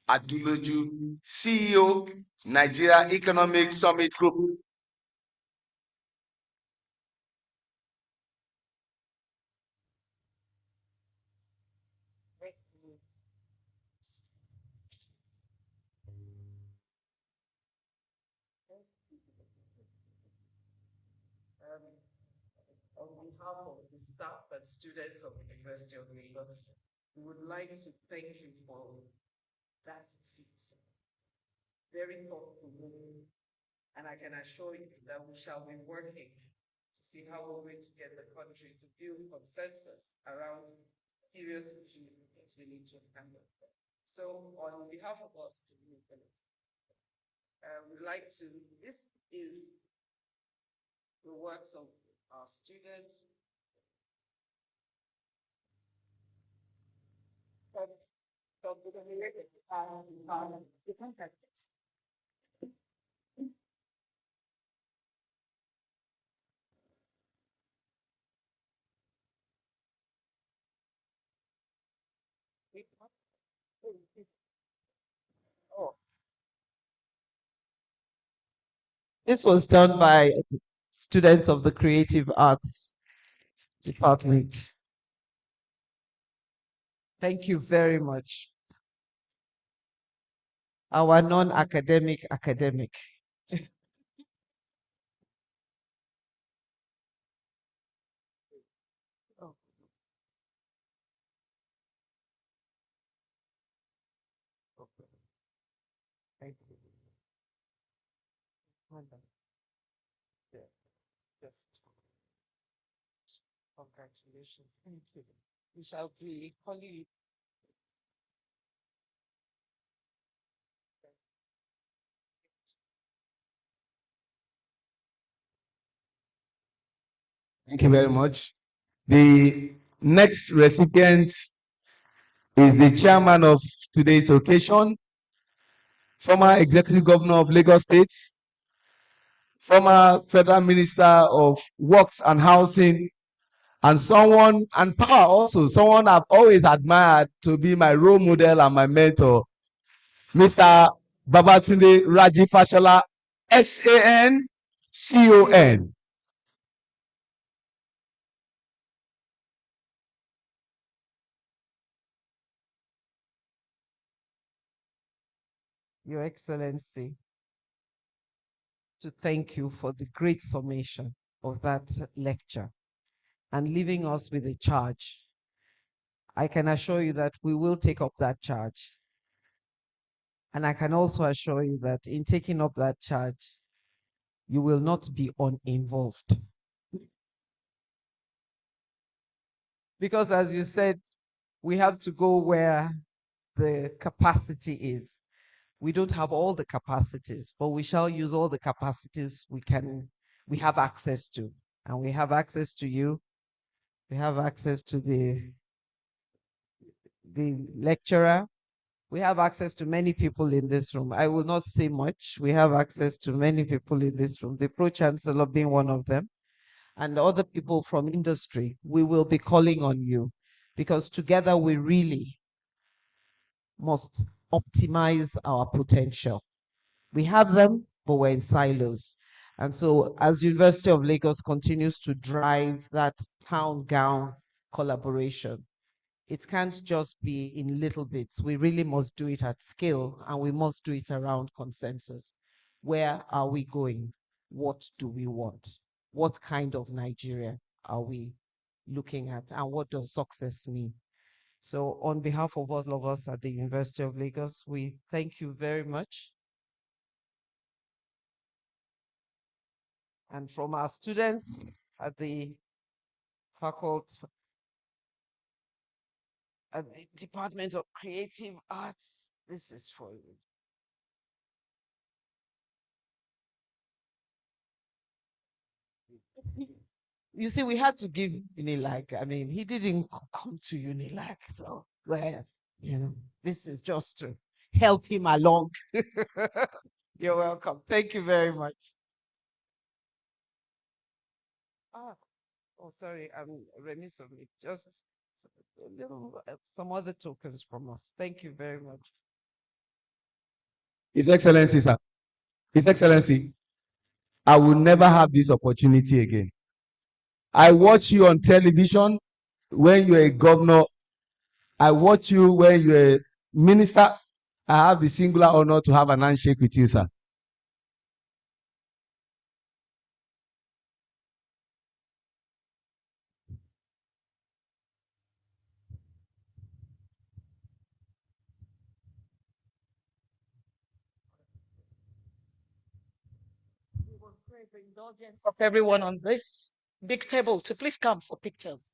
Aduloju, CEO, Nigeria Economic Summit Group. On behalf of the staff and students of the University of Lagos, we would like to thank you for that seat. Very thoughtful, and I can assure you that we shall be working to see how we're going to get the country to build consensus around serious issues that we need to handle. So on behalf of us, we'd like to, this is the works of our students. Oh. This was done by students of the Creative Arts Department. Thank you very much. Our non-academic academic. Oh. Okay. Thank you. Yeah, just congratulations. Thank you. We shall be calling you. Thank you very much. The next recipient is the chairman of today's occasion, former executive governor of Lagos State, former federal minister of works and housing, and someone, and power also, someone I've always admired to be my role model and my mentor, Mr. Babatunde Raji Fashola, SANCON. Your Excellency, to thank you for the great summation of that lecture and leaving us with a charge. I can assure you that we will take up that charge. And I can also assure you that in taking up that charge, you will not be uninvolved. Because as you said, we have to go where the capacity is. We don't have all the capacities, but we shall use all the capacities we have access to. And we have access to you. We have access to the lecturer. We have access to many people in this room. I will not say much. We have access to many people in this room, the Pro-Chancellor being one of them, and other people from industry. We will be calling on you because together we really must optimize our potential. We have them, but we're in silos. And so as University of Lagos continues to drive that town-gown collaboration, it can't just be in little bits. We really must do it at scale, and we must do it around consensus. Where are we going? What do we want? What kind of Nigeria are we looking at? And what does success mean? So on behalf of all of us at the University of Lagos, we thank you very much. And from our students at the faculty, at the Department of Creative Arts, this is for you. You see, we had to give Unilag. I mean, he didn't come to Unilag, so well, this is just to help him along. You're welcome. Thank you very much. Ah, oh, sorry, I'm remiss of it. Just some other tokens from us. Thank you very much. His Excellency, sir. His Excellency, I will never have this opportunity again. I watch you on television when you're a governor. I watch you when you're a minister. I have the singular honor to have an handshake with you, sir. We will pray for indulgence of everyone on this. big table to please come for pictures.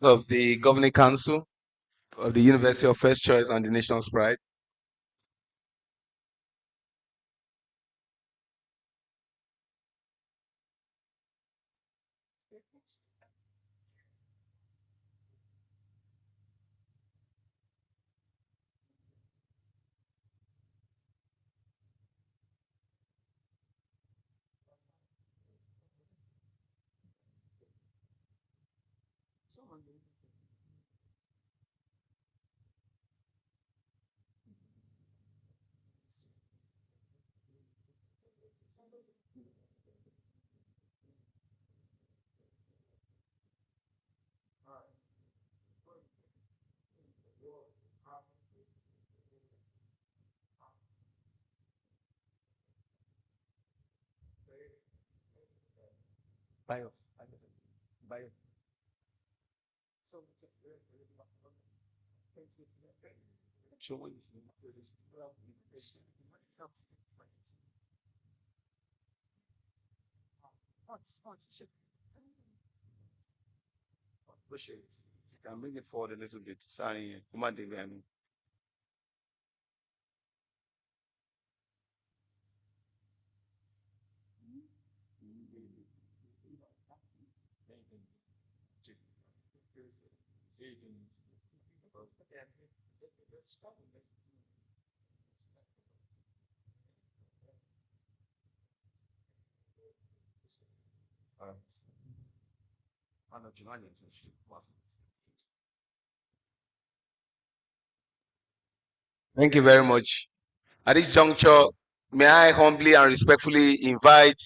Of the Governing Council of the University of First Choice and the Nation's Pride. Can bring it forward a little bit. Sorry, Thank you very much. At this juncture, may I humbly and respectfully invite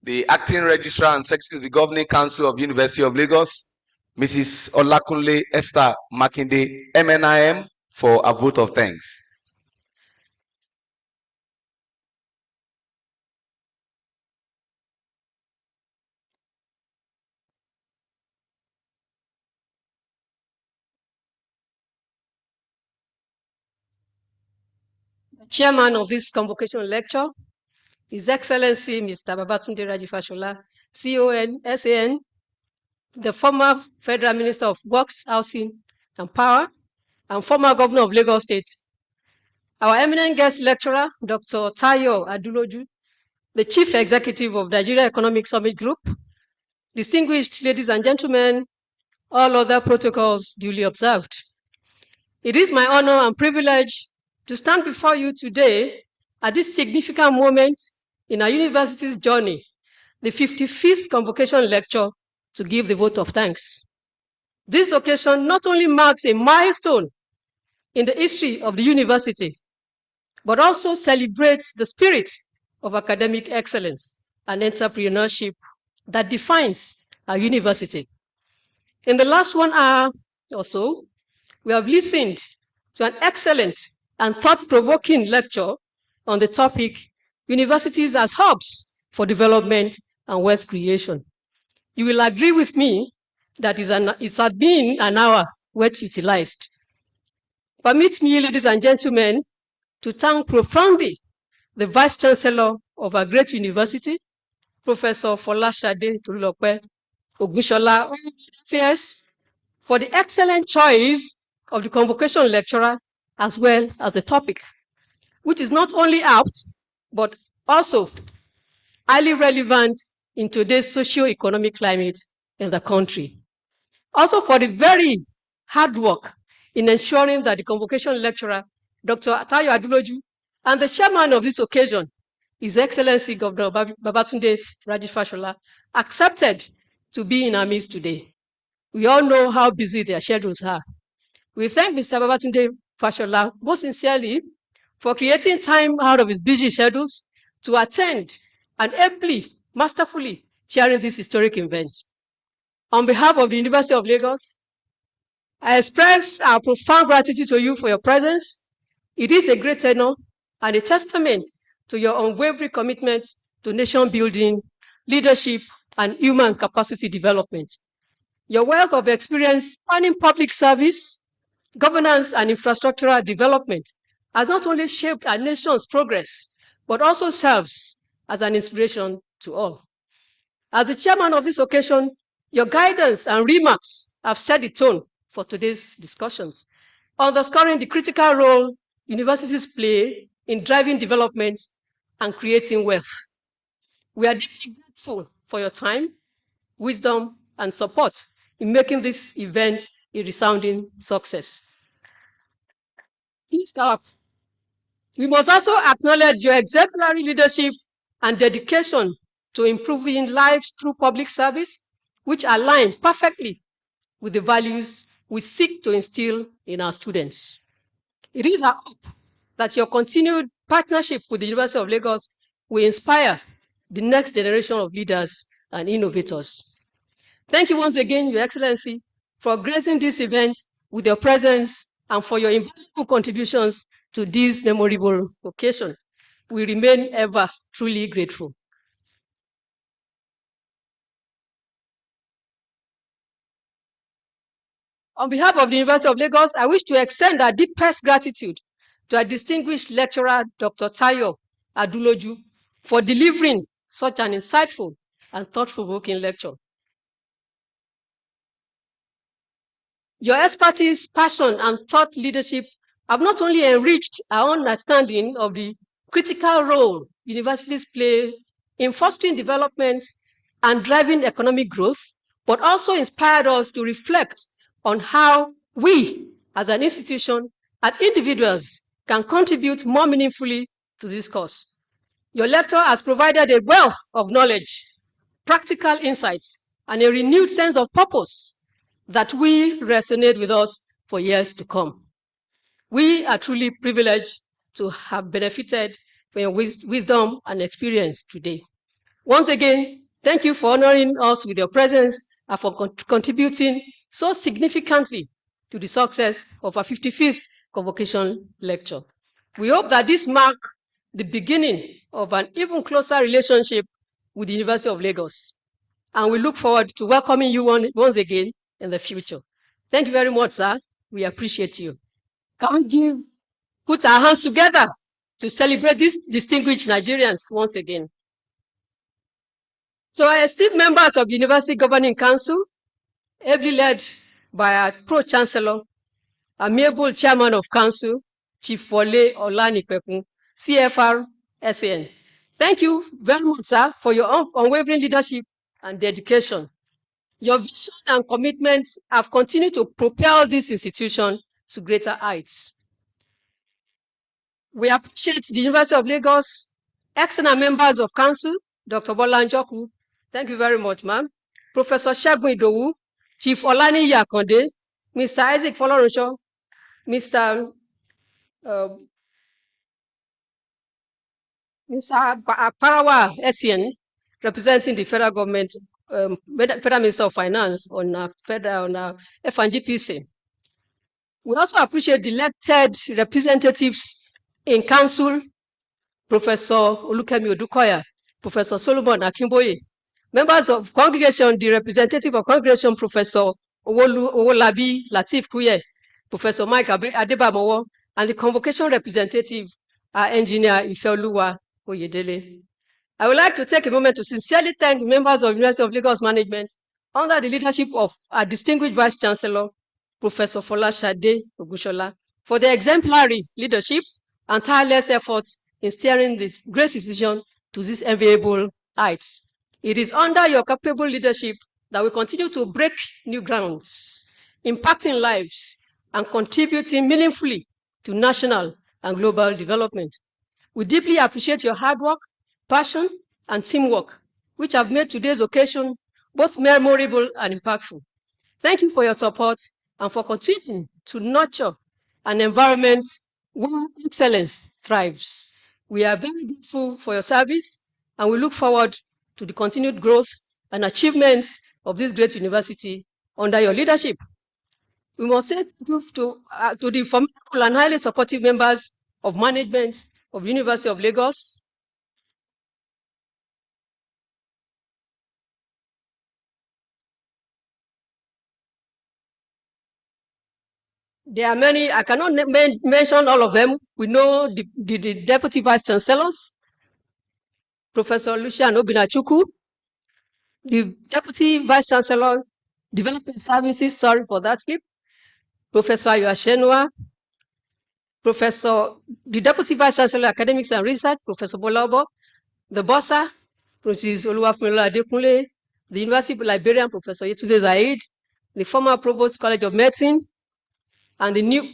the Acting Registrar and Secretary to the Governing Council of University of Lagos, Mrs. Olakunle Esther Makinde, MNIM, for a vote of thanks. Chairman of this convocation lecture, His Excellency Mr. Babatunde Raji Fashola, CON, SAN, the former Federal Minister of Works, Housing and Power, and former Governor of Lagos State. Our eminent guest lecturer, Dr. Tayo Aduloju, the Chief Executive of Nigeria Economic Summit Group, distinguished ladies and gentlemen, all other protocols duly observed. It is my honor and privilege to stand before you today at this significant moment in our university's journey, the 55th Convocation Lecture, to give the vote of thanks. This occasion not only marks a milestone in the history of the university, but also celebrates the spirit of academic excellence and entrepreneurship that defines our university. In the last 1 hour or so, we have listened to an excellent and thought-provoking lecture on the topic, Universities as Hubs for Development and Wealth Creation. You will agree with me that it has been an hour well utilized. Permit me, ladies and gentlemen, to thank profoundly the Vice Chancellor of our great university, Professor Folashade Tolulope Ogunshola, for the excellent choice of the convocation lecturer as well as the topic, which is not only apt, but also highly relevant in today's socio-economic climate in the country. Also for the very hard work in ensuring that the convocation lecturer, Dr. Tayo Aduloju, and the chairman of this occasion, His Excellency Governor Babatunde Raji Fashola, accepted to be in our midst today. We all know how busy their schedules are. We thank Mr. Babatunde Fashola most sincerely for creating time out of his busy schedules to attend and ably, masterfully chairing this historic event. On behalf of the University of Lagos, I express our profound gratitude to you for your presence. It is a great honor and a testament to your unwavering commitment to nation building, leadership, and human capacity development. Your wealth of experience spanning public service, governance, and infrastructural development has not only shaped our nation's progress, but also serves as an inspiration to all. As the chairman of this occasion, your guidance and remarks have set the tone for today's discussions, underscoring the critical role universities play in driving development and creating wealth. We are deeply grateful for your time, wisdom, and support in making this event a resounding success. Please stop. We must also acknowledge your exemplary leadership and dedication to improving lives through public service, which align perfectly with the values we seek to instill in our students. It is our hope that your continued partnership with the University of Lagos will inspire the next generation of leaders and innovators. Thank you once again, Your Excellency, for gracing this event with your presence and for your invaluable contributions to this memorable occasion. We remain ever truly grateful. On behalf of the University of Lagos, I wish to extend our deepest gratitude to our distinguished lecturer, Dr. Tayo Aduloju, for delivering such an insightful and thought-provoking lecture. Your expertise, passion, and thought leadership have not only enriched our understanding of the critical role universities play in fostering development and driving economic growth, but also inspired us to reflect on how we, as an institution and individuals, can contribute more meaningfully to this cause. Your lecture has provided a wealth of knowledge, practical insights, and a renewed sense of purpose that will resonate with us for years to come. We are truly privileged to have benefited from your wisdom and experience today. Once again, thank you for honoring us with your presence and for contributing so significantly to the success of our 55th Convocation Lecture. We hope that this marks the beginning of an even closer relationship with the University of Lagos, and we look forward to welcoming you once again in the future. Thank you very much, sir. We appreciate you. Can we put our hands together to celebrate these distinguished Nigerians once again? So our esteemed members of the University Governing Council, ably led by our Pro-Chancellor, amiable Chairman of Council, Chief Wole Olanipekun, CFR, SAN. Thank you very much, sir, for your unwavering leadership and dedication. Your vision and commitment have continued to propel this institution to greater heights. We appreciate the University of Lagos, excellent members of council, Dr. Bola Njoku. Thank you very much, ma'am. Professor Segun Idowu, Chief Olaniyi Akande, Mr. Isaac Folorunsho, Mr. Parawa SN, representing the federal government, Federal Minister of Finance on FNGPC. We also appreciate the elected representatives in council, Professor Olukemi Odukoya, Professor Solomon Akimboye, members of congregation, the representative of congregation, Professor Owolabi Latif Kuye, Professor Mike Adebamowo, and the convocation representative, our engineer Ifeoluwa Oyedele. I would like to take a moment to sincerely thank the members of University of Lagos Management under the leadership of our distinguished Vice Chancellor, Professor Folashade Ogushola, for their exemplary leadership and tireless efforts in steering this great institution to these enviable heights. It is under your capable leadership that we continue to break new grounds, impacting lives and contributing meaningfully to national and global development. We deeply appreciate your hard work, passion, and teamwork, which have made today's occasion both memorable and impactful. Thank you for your support and for continuing to nurture an environment where excellence thrives. We are very grateful for your service, and we look forward to the continued growth and achievements of this great university under your leadership. We must say thank you to the formidable and highly supportive members of management of the University of Lagos. There are many, I cannot mention all of them. We know the Deputy Vice Chancellors, Professor Lucian Obinachuku, the Deputy Vice Chancellor, Development Services, sorry for that slip, Professor Ayuashenua, the Deputy Vice Chancellor, Academics and Research, Professor Bolobo, the Bossa, Mrs. Oluwafumila Adekunle, the University Librarian, Professor Yetunde Zaid, the former Provost College of Medicine, and the new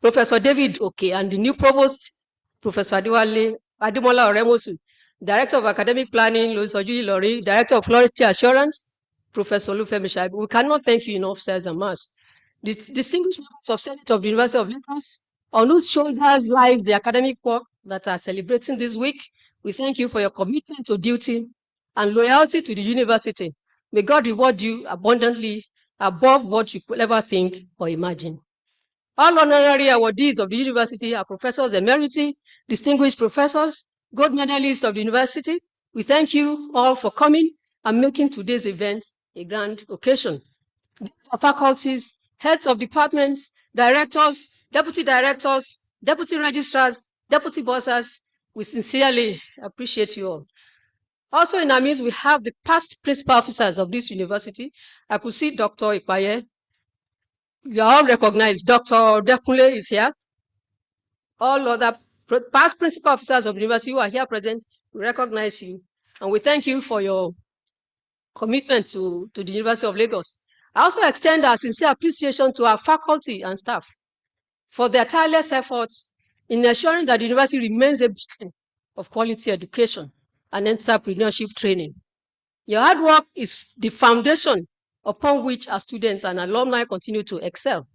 Professor David Oke, and the new Provost, Professor Ademola Oremosu, Director of Academic Planning, Louis Ojuyi Lori, Director of Quality Assurance, Professor Olufemi Shaibu. We cannot thank you enough, sirs and mass. The distinguished members of Senate of the University of Lagos, on whose shoulders lies the academic work that are celebrating this week, we thank you for your commitment to duty and loyalty to the university. May God reward you abundantly above what you could ever think or imagine. All honorary awardees of the university are professors emeriti, distinguished professors, gold medalists of the university. We thank you all for coming and making today's event a grand occasion. Faculties, heads of departments, directors, deputy registrars, deputy bosses, we sincerely appreciate you all. Also in our midst, we have the past principal officers of this university. I could see Dr. Ipaye. You are all recognized. Dr. Dekunle is here. All other past principal officers of the university who are here present, we recognize you. And we thank you for your commitment to the University of Lagos. I also extend our sincere appreciation to our faculty and staff for their tireless efforts in ensuring that the university remains a beacon of quality education and entrepreneurship training. Your hard work is the foundation upon which our students and alumni continue to excel.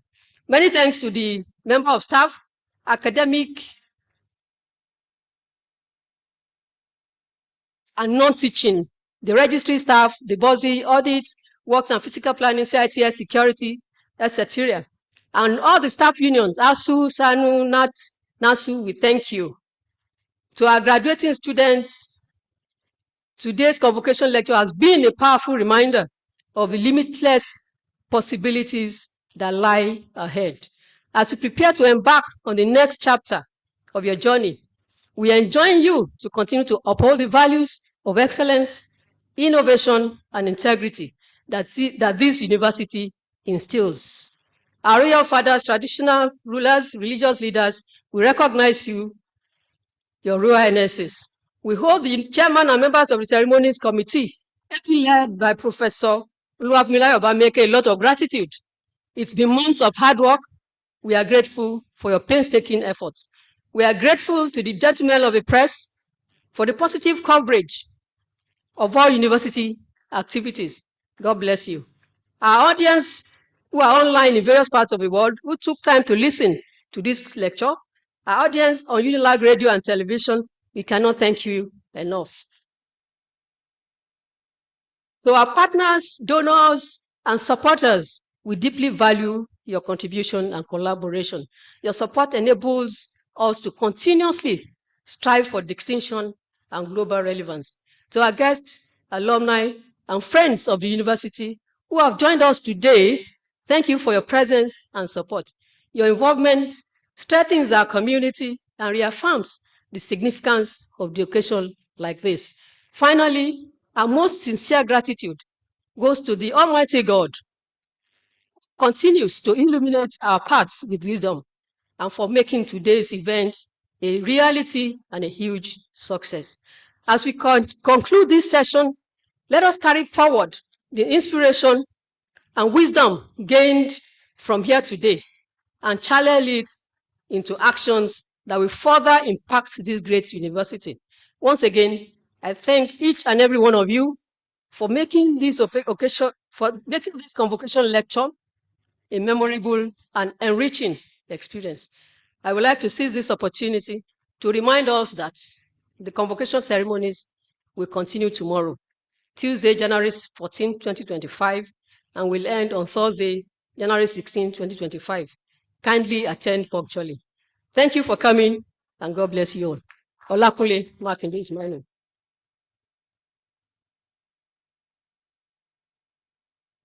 Many thanks to the member of staff, academic and non-teaching, the registry staff, the body audit, works and physical planning, CITS, security, etc. And all the staff unions, ASU, SANU, NAT, NASU, we thank you. To our graduating students, today's convocation lecture has been a powerful reminder of the limitless possibilities that lie ahead. As you prepare to embark on the next chapter of your journey, we enjoin you to continue to uphold the values of excellence, innovation, and integrity that this university instills. Our royal fathers, traditional rulers, religious leaders, we recognize you, your Royal Highnesses. We hold the chairman and members of the ceremonies committee, led by Professor Oluwafumila Obameke, a lot of gratitude. It's been months of hard work. We are grateful for your painstaking efforts. We are grateful to the gentlemen of the press for the positive coverage of our university activities. God bless you. Our audience who are online in various parts of the world who took time to listen to this lecture, our audience on Unilag Radio and Television, we cannot thank you enough. To our partners, donors, and supporters, we deeply value your contribution and collaboration. Your support enables us to continuously strive for distinction and global relevance. To our guests, alumni, and friends of the university who have joined us today Thank you for your presence and support. Your involvement strengthens our community and reaffirms the significance of the occasion like this. Finally, our most sincere gratitude goes to the Almighty God, continues to illuminate our paths with wisdom, and for making today's event a reality and a huge success. As we conclude this session, let us carry forward the inspiration and wisdom gained from here today and channel it into actions that will further impact this great university. Once again, I thank each and every one of you for making this convocation lecture a memorable and enriching experience. I would like to seize this opportunity to remind us that the convocation ceremonies will continue tomorrow, Tuesday, January 14, 2025, and will end on Thursday, January 16, 2025. Kindly attend punctually. Thank you for coming, and God bless you all. Olakunle Makinde is my name.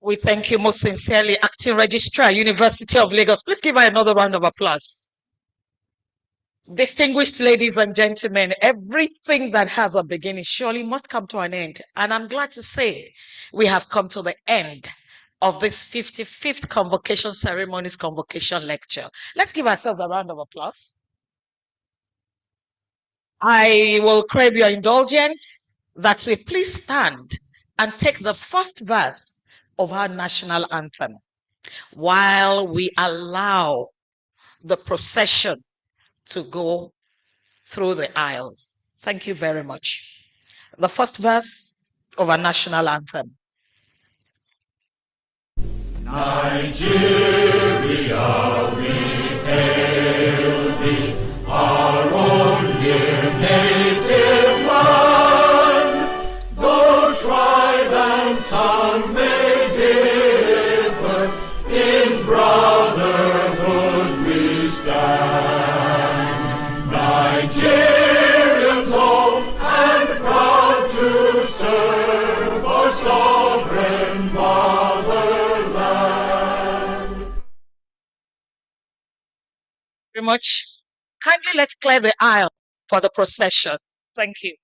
We thank you most sincerely, Acting Registrar, University of Lagos. Please give her another round of applause. Distinguished ladies and gentlemen, everything that has a beginning surely must come to an end. And I'm glad to say we have come to the end of this 55th Convocation Ceremonies Convocation Lecture. Let's give ourselves a round of applause. I will crave your indulgence that we please stand and take the first verse of our national anthem while we allow the procession to go through the aisles. Thank you very much. The first verse of our national anthem. Nigeria, we hail thee, our own dear native land. Though tribe and tongue may differ, in brotherhood we stand. Nigerians old and proud to serve our sovereign motherland. Very much. Kindly let's clear the aisle for the procession. Thank you.